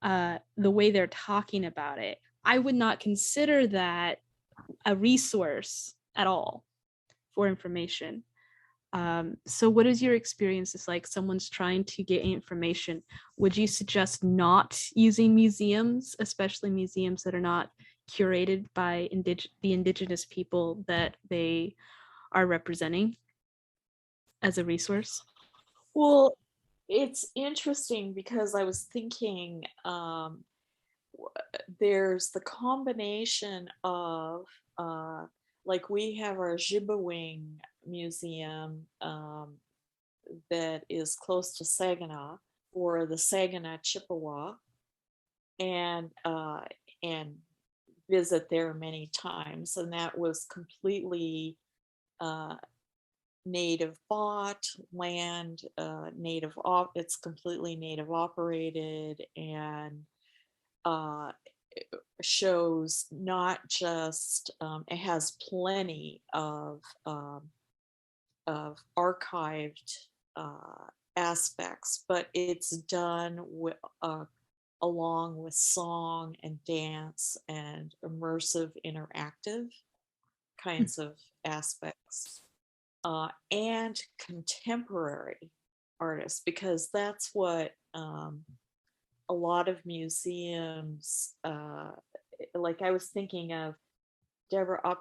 the way they're talking about it, I would not consider that a resource at all for information. So what is your experience? It's like someone's trying to get information. Would you suggest not using museums, especially museums that are not curated by the indigenous people that they are representing as a resource? Well, it's interesting because I was thinking there's the combination of like we have our Jibawing Museum that is close to Saginaw for the Saginaw Chippewa, and and visit there many times, and that was completely uh, native bought land, native it's completely native operated, and uh, shows not just it has plenty of archived aspects, but it's done with along with song and dance and immersive interactive kinds of aspects, and contemporary artists, because that's what a lot of museums, like I was thinking of Deborah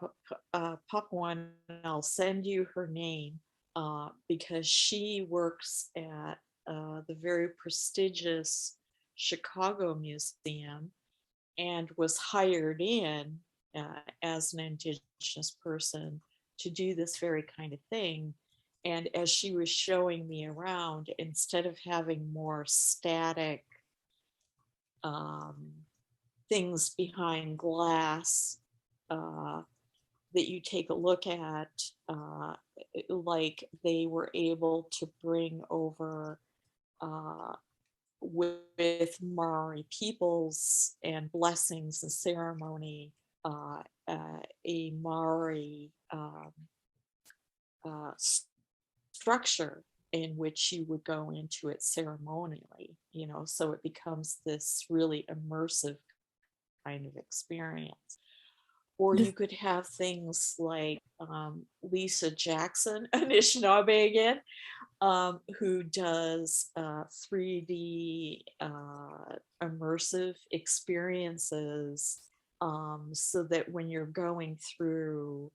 Papuan, I'll send you her name because she works at the very prestigious Chicago Museum and was hired in as an Indigenous person to do this very kind of thing. And as she was showing me around, instead of having more static um, things behind glass that you take a look at, like they were able to bring over uh, with Maori peoples and blessings and ceremony, a Maori uh, structure in which you would go into it ceremonially, so it becomes this really immersive kind of experience. Or This, you could have things like Lisa Jackson, Anishinaabe again, who does 3D immersive experiences, so that when you're going through,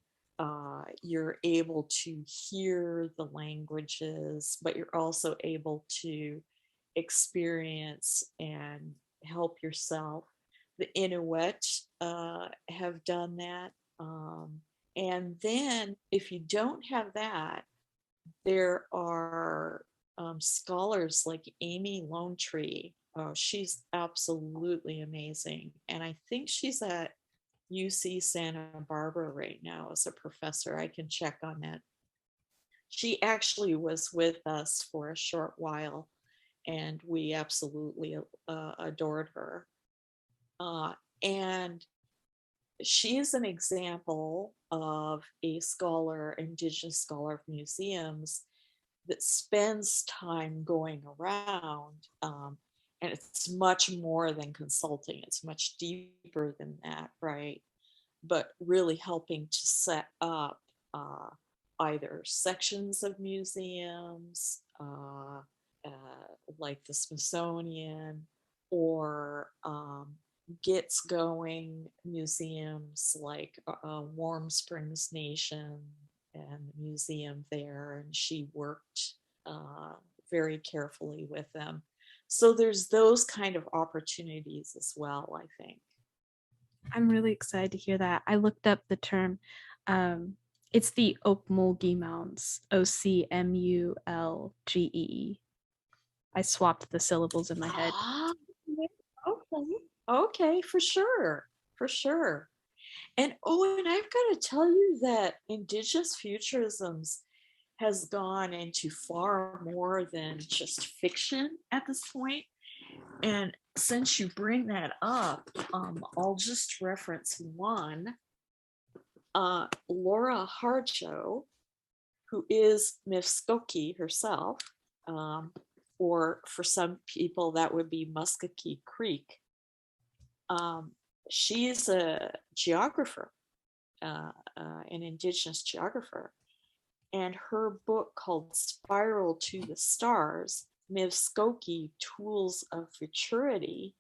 you're able to hear the languages, but you're also able to experience and help yourself. The Inuit have done that. And then if you don't have that, There are scholars like Amy Lone Tree. Oh, she's absolutely amazing. And I think she's at UC Santa Barbara right now as a professor. I can check on that. She actually was with us for a short while, and we absolutely adored her. And she is an example of a scholar, Indigenous scholar of museums, that spends time going around. And it's much more than consulting, it's much deeper than that, right? But really helping to set up either sections of museums, like the Smithsonian, or gets going museums like Warm Springs Nation and the museum there, and she worked very carefully with them. So there's those kind of opportunities as well, I think. I'm really excited to hear that. I looked up the term. It's the Okmulgee Mounds, Ocmulgee. I swapped the syllables in my head. Okay, okay, for sure, for sure. And oh, and I've got to tell you that Indigenous Futurisms has gone into far more than just fiction at this point. And since you bring that up, I'll just reference one. Laura Harjo, who is Mifskoki herself, or for some people that would be Muskogee Creek. She is a geographer, an Indigenous geographer, and her book called Spiral to the Stars, Mivskoki Tools of Futurity,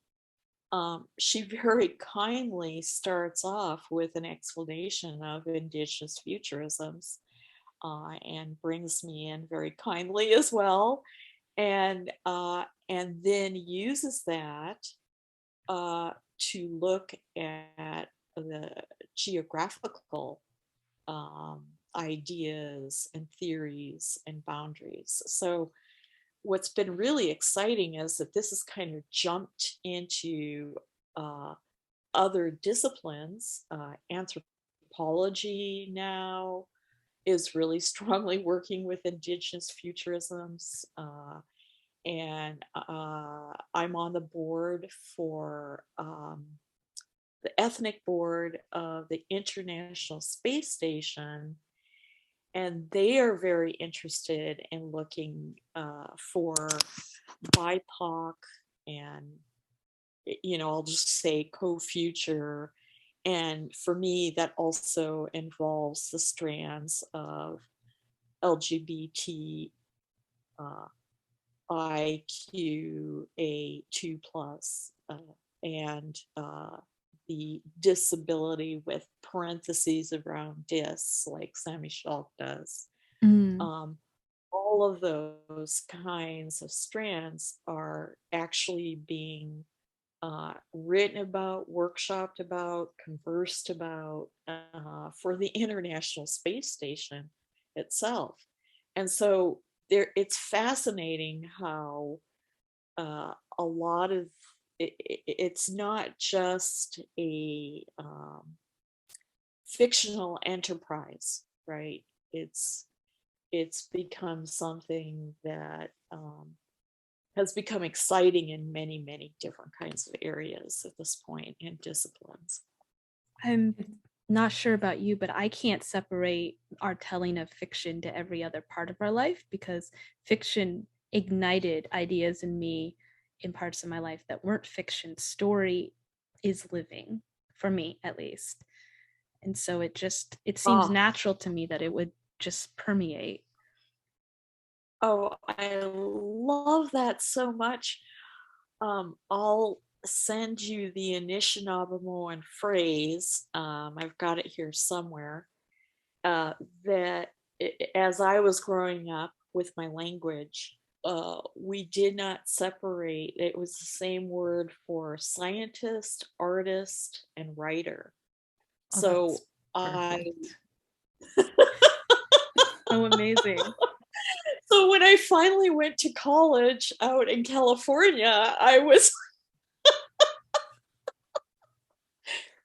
she very kindly starts off with an explanation of Indigenous Futurisms, and brings me in very kindly as well, and then uses that to look at the geographical ideas and theories and boundaries. So what's been really exciting is that this has kind of jumped into other disciplines. Anthropology now is really strongly working with Indigenous Futurisms. And I'm on the board for the ethnic board of the International Space Station, and they are very interested in looking for BIPOC and, I'll just say co-future. And for me, that also involves the strands of LGBT IQA2 plus, and the disability with parentheses around dis, like Sammy Schalk does. All of those kinds of strands are actually being written about, workshopped about, conversed about for the International Space Station itself. And so it's fascinating how a lot of it's not just a fictional enterprise, right? It's become something that has become exciting in many, many different kinds of areas at this point and disciplines. I'm not sure about you, but I can't separate our telling of fiction to every other part of our life, because fiction ignited ideas in me in parts of my life that weren't fiction. Story is living, for me at least. And so it seems natural to me that it would just permeate. Oh, I love that so much. I'll send you the Anishinaabe phrase. I've got it here somewhere. That as I was growing up with my language, we did not separate. It was the same word for scientist, artist, and writer. So I so amazing. So when I finally went to college out in California, I was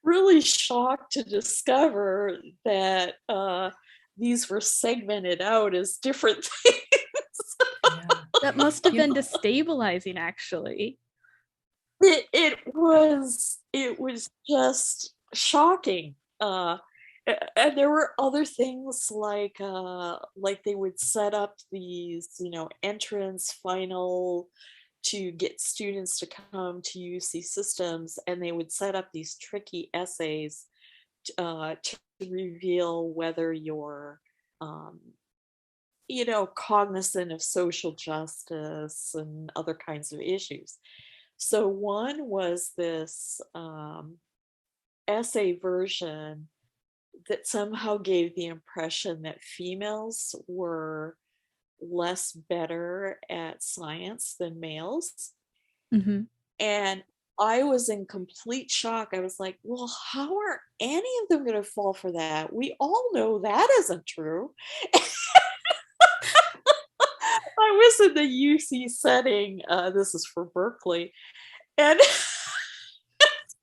really shocked to discover that these were segmented out as different things. Yeah. That must have been destabilizing, actually. It was just shocking. And there were other things like they would set up these, entrance final to get students to come to UC systems, and they would set up these tricky essays to reveal whether you're cognizant of social justice and other kinds of issues. So one was this essay version that somehow gave the impression that females were less better at science than males. Mm-hmm. And I was in complete shock. I was like, well, how are any of them going to fall for that? We all know that isn't true. I was in the UC setting. This is for Berkeley. And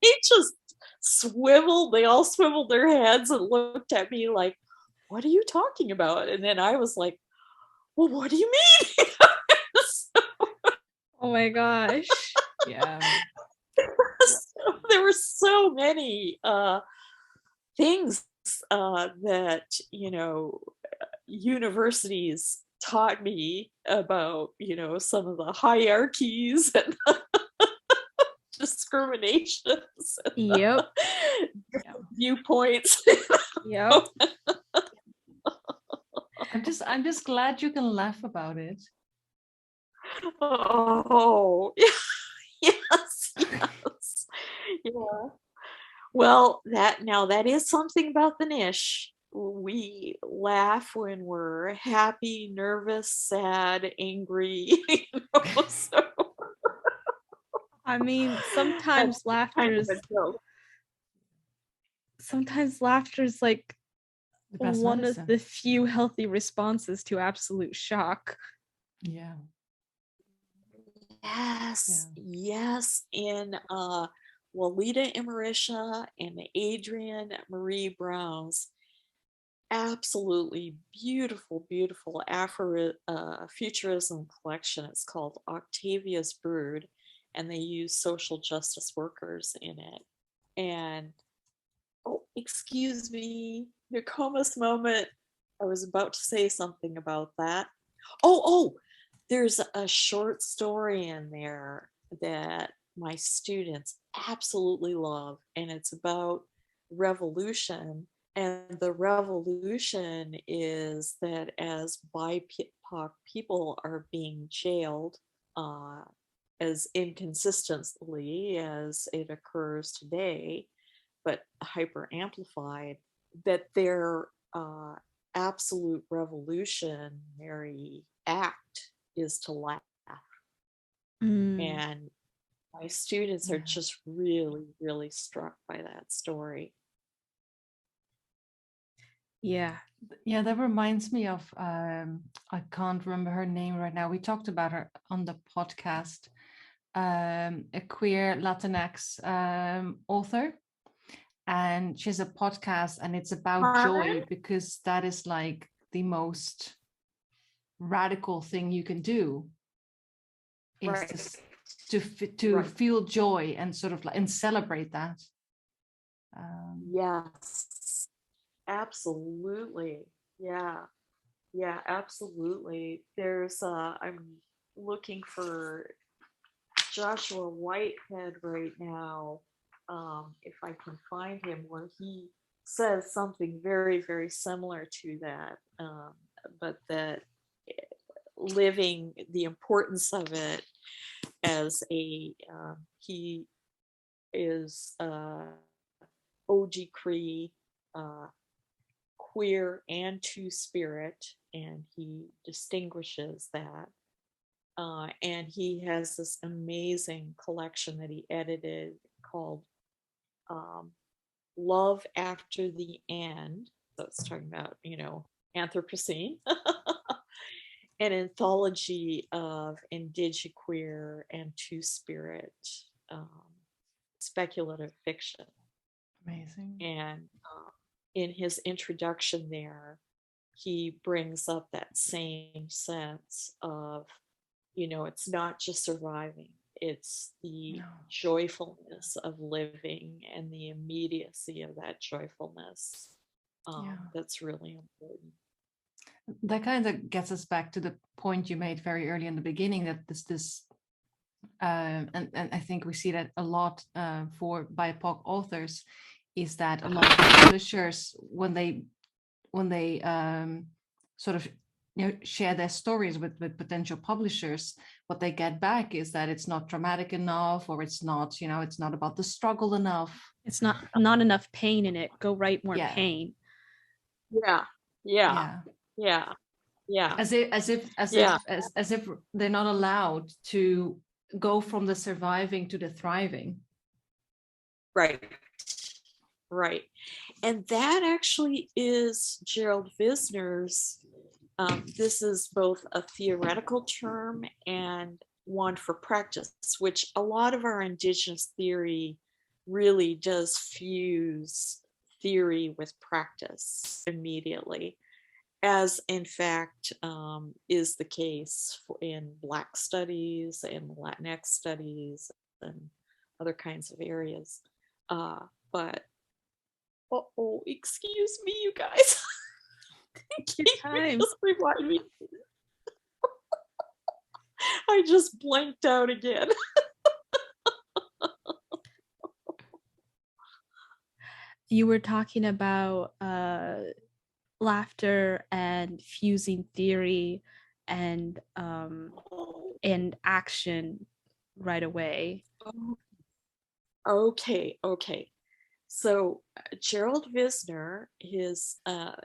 they just they all swiveled their heads and looked at me like, what are you talking about? And then I was like, well, what do you mean? Oh my gosh. Yeah. There were so many things that, universities taught me about, some of the hierarchies and discriminations and Yep. viewpoints. Yep. I'm just glad you can laugh about it. Oh, yes. Yeah. Well, that is something about the niche. We laugh when we're happy, nervous, sad, angry. So I mean, sometimes laughter is like one medicine. of the few healthy responses to absolute shock. Yeah. Yes, yes. In Walida and Mariëlle and the Adrienne Marie Browns, absolutely beautiful, beautiful Afro-futurism collection. It's called Octavia's Brood, and they use social justice workers in it. And oh, excuse me, Nokomis moment. I was about to say something about that. Oh, there's a short story in there that my students absolutely love, and it's about revolution. And the revolution is that as BIPOC people are being jailed as inconsistently as it occurs today, but hyper amplified, that their absolute revolutionary act is to laugh. And my students are just really, really struck by that story. Yeah. Yeah, that reminds me of I can't remember her name right now. We talked about her on the podcast. A queer Latinx author, and she has a podcast, and it's about joy, because that is like the most radical thing you can do, is to feel joy and sort of like and celebrate that. Yes, absolutely. Yeah, absolutely. There's I'm looking for Joshua Whitehead right now, if I can find him, where he says something very, very similar to that, but that living the importance of it as he is OG Cree, queer and two-spirit, and he distinguishes that. And he has this amazing collection that he edited called Love After the End. So it's talking about, Anthropocene. an anthology of indigiqueer and two-spirit speculative fiction. Amazing. And in his introduction there, he brings up that same sense of, it's not just surviving, it's the joyfulness of living and the immediacy of that joyfulness that's really important. That kind of gets us back to the point you made very early in the beginning, that and I think we see that a lot for BIPOC authors, is that a lot of publishers, when they sort of share their stories with potential publishers, what they get back is that it's not dramatic enough, or it's not about the struggle enough. It's not enough pain in it. Go write more pain. Yeah. As if they're not allowed to go from the surviving to the thriving. Right. And that actually is Gerald Visner's. This is both a theoretical term and one for practice, which a lot of our Indigenous theory really does fuse theory with practice immediately, as in fact is the case in Black studies and Latinx studies and other kinds of areas. But excuse me, you guys. Just remind me. I just blanked out again. You were talking about laughter and fusing theory and action right away. Okay. So Gerald Visner,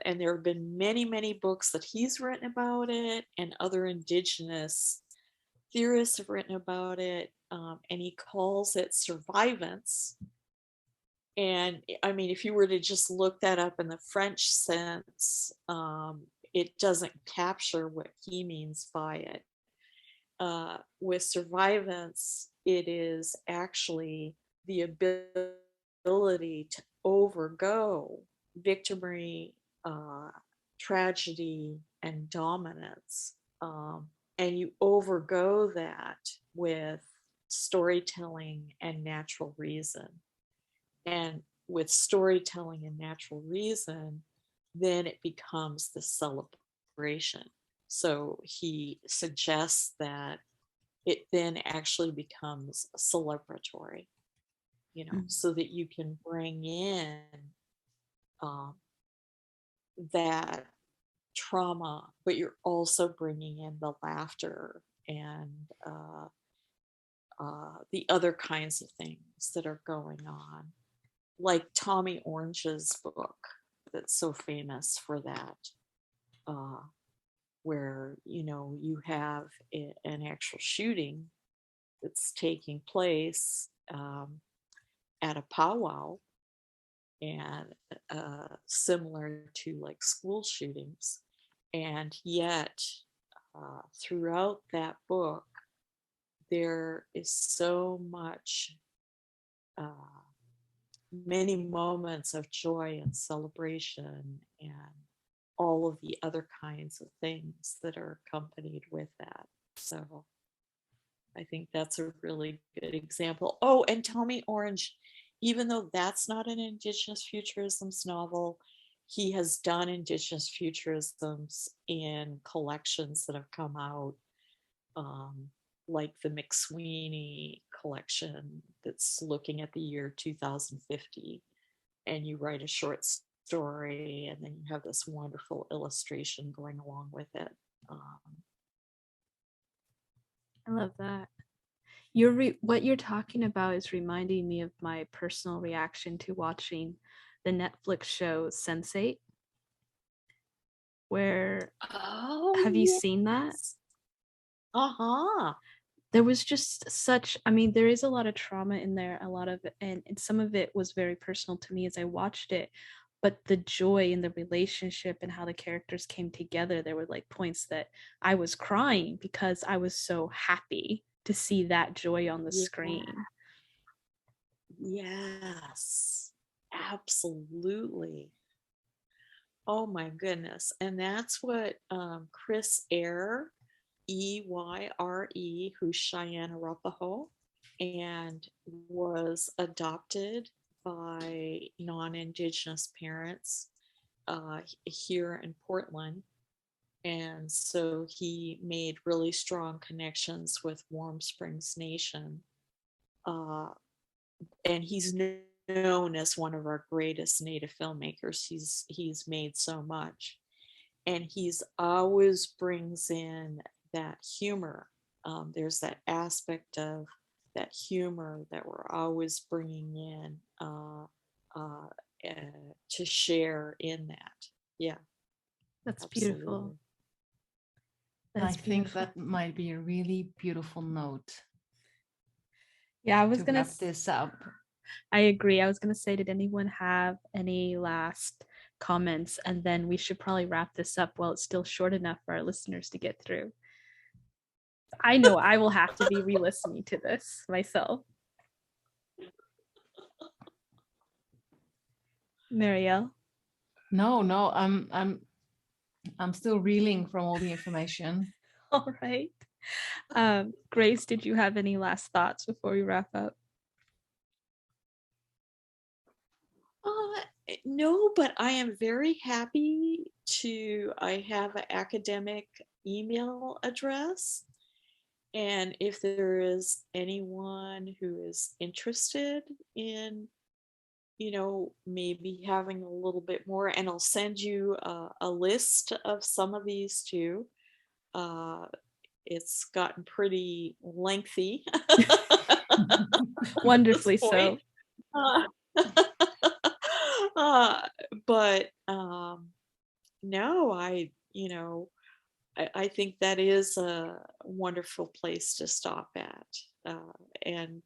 and there have been many, many books that he's written about it, and other Indigenous theorists have written about it, and he calls it survivance. And I mean, if you were to just look that up in the French sense, it doesn't capture what he means by it. With survivance, it is actually the ability to overgo victimry, tragedy, and dominance. And you overgo that with storytelling and natural reason. And with storytelling and natural reason, then it becomes the celebration. So he suggests that it then actually becomes celebratory, so that you can bring in that trauma, but you're also bringing in the laughter and the other kinds of things that are going on. Like Tommy Orange's book, that's so famous for that, where you have an actual shooting that's taking place at a powwow, and similar to like school shootings, and yet throughout that book there is so much many moments of joy and celebration and all of the other kinds of things that are accompanied with that. So I think that's a really good example. Oh, and Tommy Orange, even though that's not an Indigenous Futurisms novel, he has done Indigenous Futurisms in collections that have come out, like the McSweeney collection that's looking at the year 2050. And you write a short story, and then you have this wonderful illustration going along with it. I love that. What you're talking about is reminding me of my personal reaction to watching the Netflix show Sense8. Where have you seen that? There was just there is a lot of trauma in there, and some of it was very personal to me as I watched it. but the joy in the relationship and how the characters came together, there were like points that I was crying because I was so happy to see that joy on the Yeah. screen. Yes, absolutely. Oh my goodness. And that's what Chris Eyre, Eyre, who's Cheyenne Arapaho, and was adopted by non-Indigenous parents here in Portland. And so he made really strong connections with Warm Springs Nation. And he's known as one of our greatest Native filmmakers. He's made so much, and he's always brings in that humor. There's that aspect of that humor that we're always bringing in to share in that. Yeah, That's absolutely. beautiful. I think that might be a really beautiful note. Yeah, I was to gonna wrap this up. I agree. I was gonna say, did anyone have any last comments? And then we should probably wrap this up while it's still short enough for our listeners to get through. I know I will have to be re-listening to this myself. Mariëlle? No, I'm still reeling from all the information. All right. Grace, did you have any last thoughts before we wrap up? No, but I am very happy I have an academic email address. And if there is anyone who is interested in, maybe having a little bit more, and I'll send you a list of some of these too. It's gotten pretty lengthy. Wonderfully so. But no, I think that is a wonderful place to stop at, and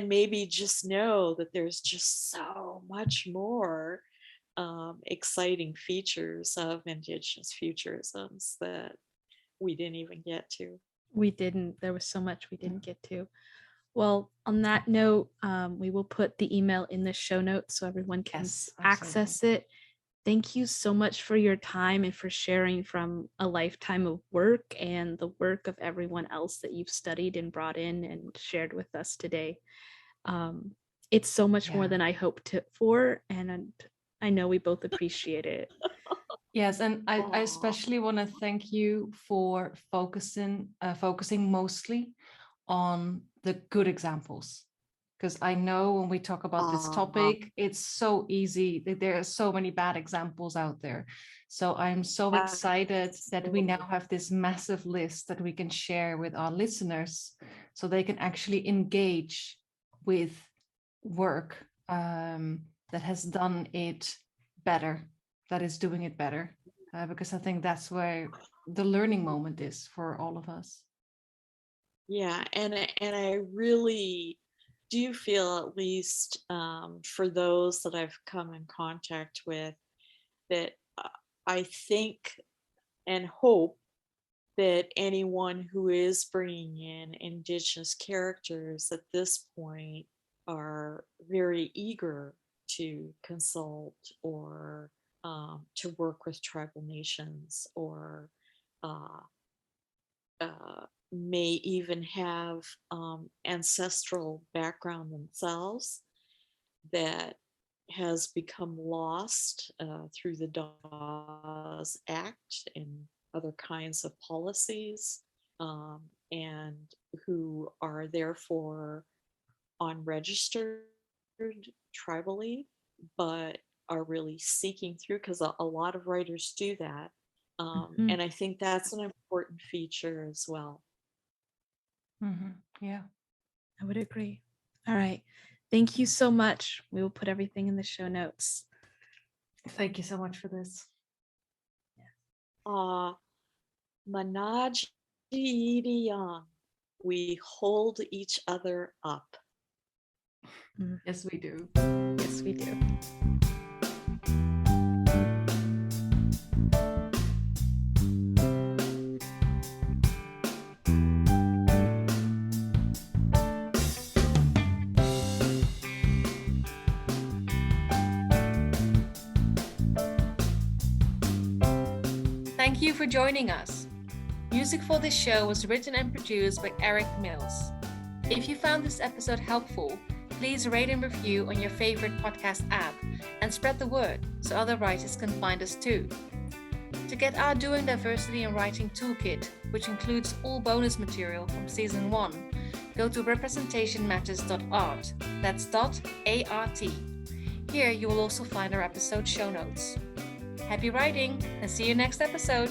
maybe just know that there's just so much more exciting features of Indigenous Futurisms that we didn't even get to. We didn't. There was so much we didn't get to. Well, on that note, we will put the email in the show notes so everyone can access it. Thank you so much for your time and for sharing from a lifetime of work and the work of everyone else that you've studied and brought in and shared with us today. It's so much more than I hoped for, and I know we both appreciate it. Yes, and I especially want to thank you for focusing mostly on the good examples. Because I know when we talk about this topic, it's so easy. There are so many bad examples out there. So I'm so excited that we now have this massive list that we can share with our listeners so they can actually engage with work that has done it better, that is doing it better. Because I think that's where the learning moment is for all of us. Yeah, and I really do feel, at least for those that I've come in contact with, that I think and hope that anyone who is bringing in Indigenous characters at this point are very eager to consult or to work with tribal nations, or may even have ancestral background themselves that has become lost through the Dawes Act and other kinds of policies, and who are therefore unregistered tribally, but are really seeking through, because a lot of writers do that. And I think that's an important feature as well. Yeah, I would agree. All right. Thank you so much. We will put everything in the show notes. Thank you so much for this. Manaj Dillion, we hold each other up. Yes, we do. Yes, we do. Thank you for joining us. Music for this show was written and produced by Eric Mills. If you found this episode helpful, please rate and review on your favorite podcast app and spread the word so other writers can find us too. To get our Doing Diversity in Writing Toolkit, which includes all bonus material from Season 1, go to representationmatters.art. That's .art. Here you will also find our episode show notes. Happy writing and see you next episode!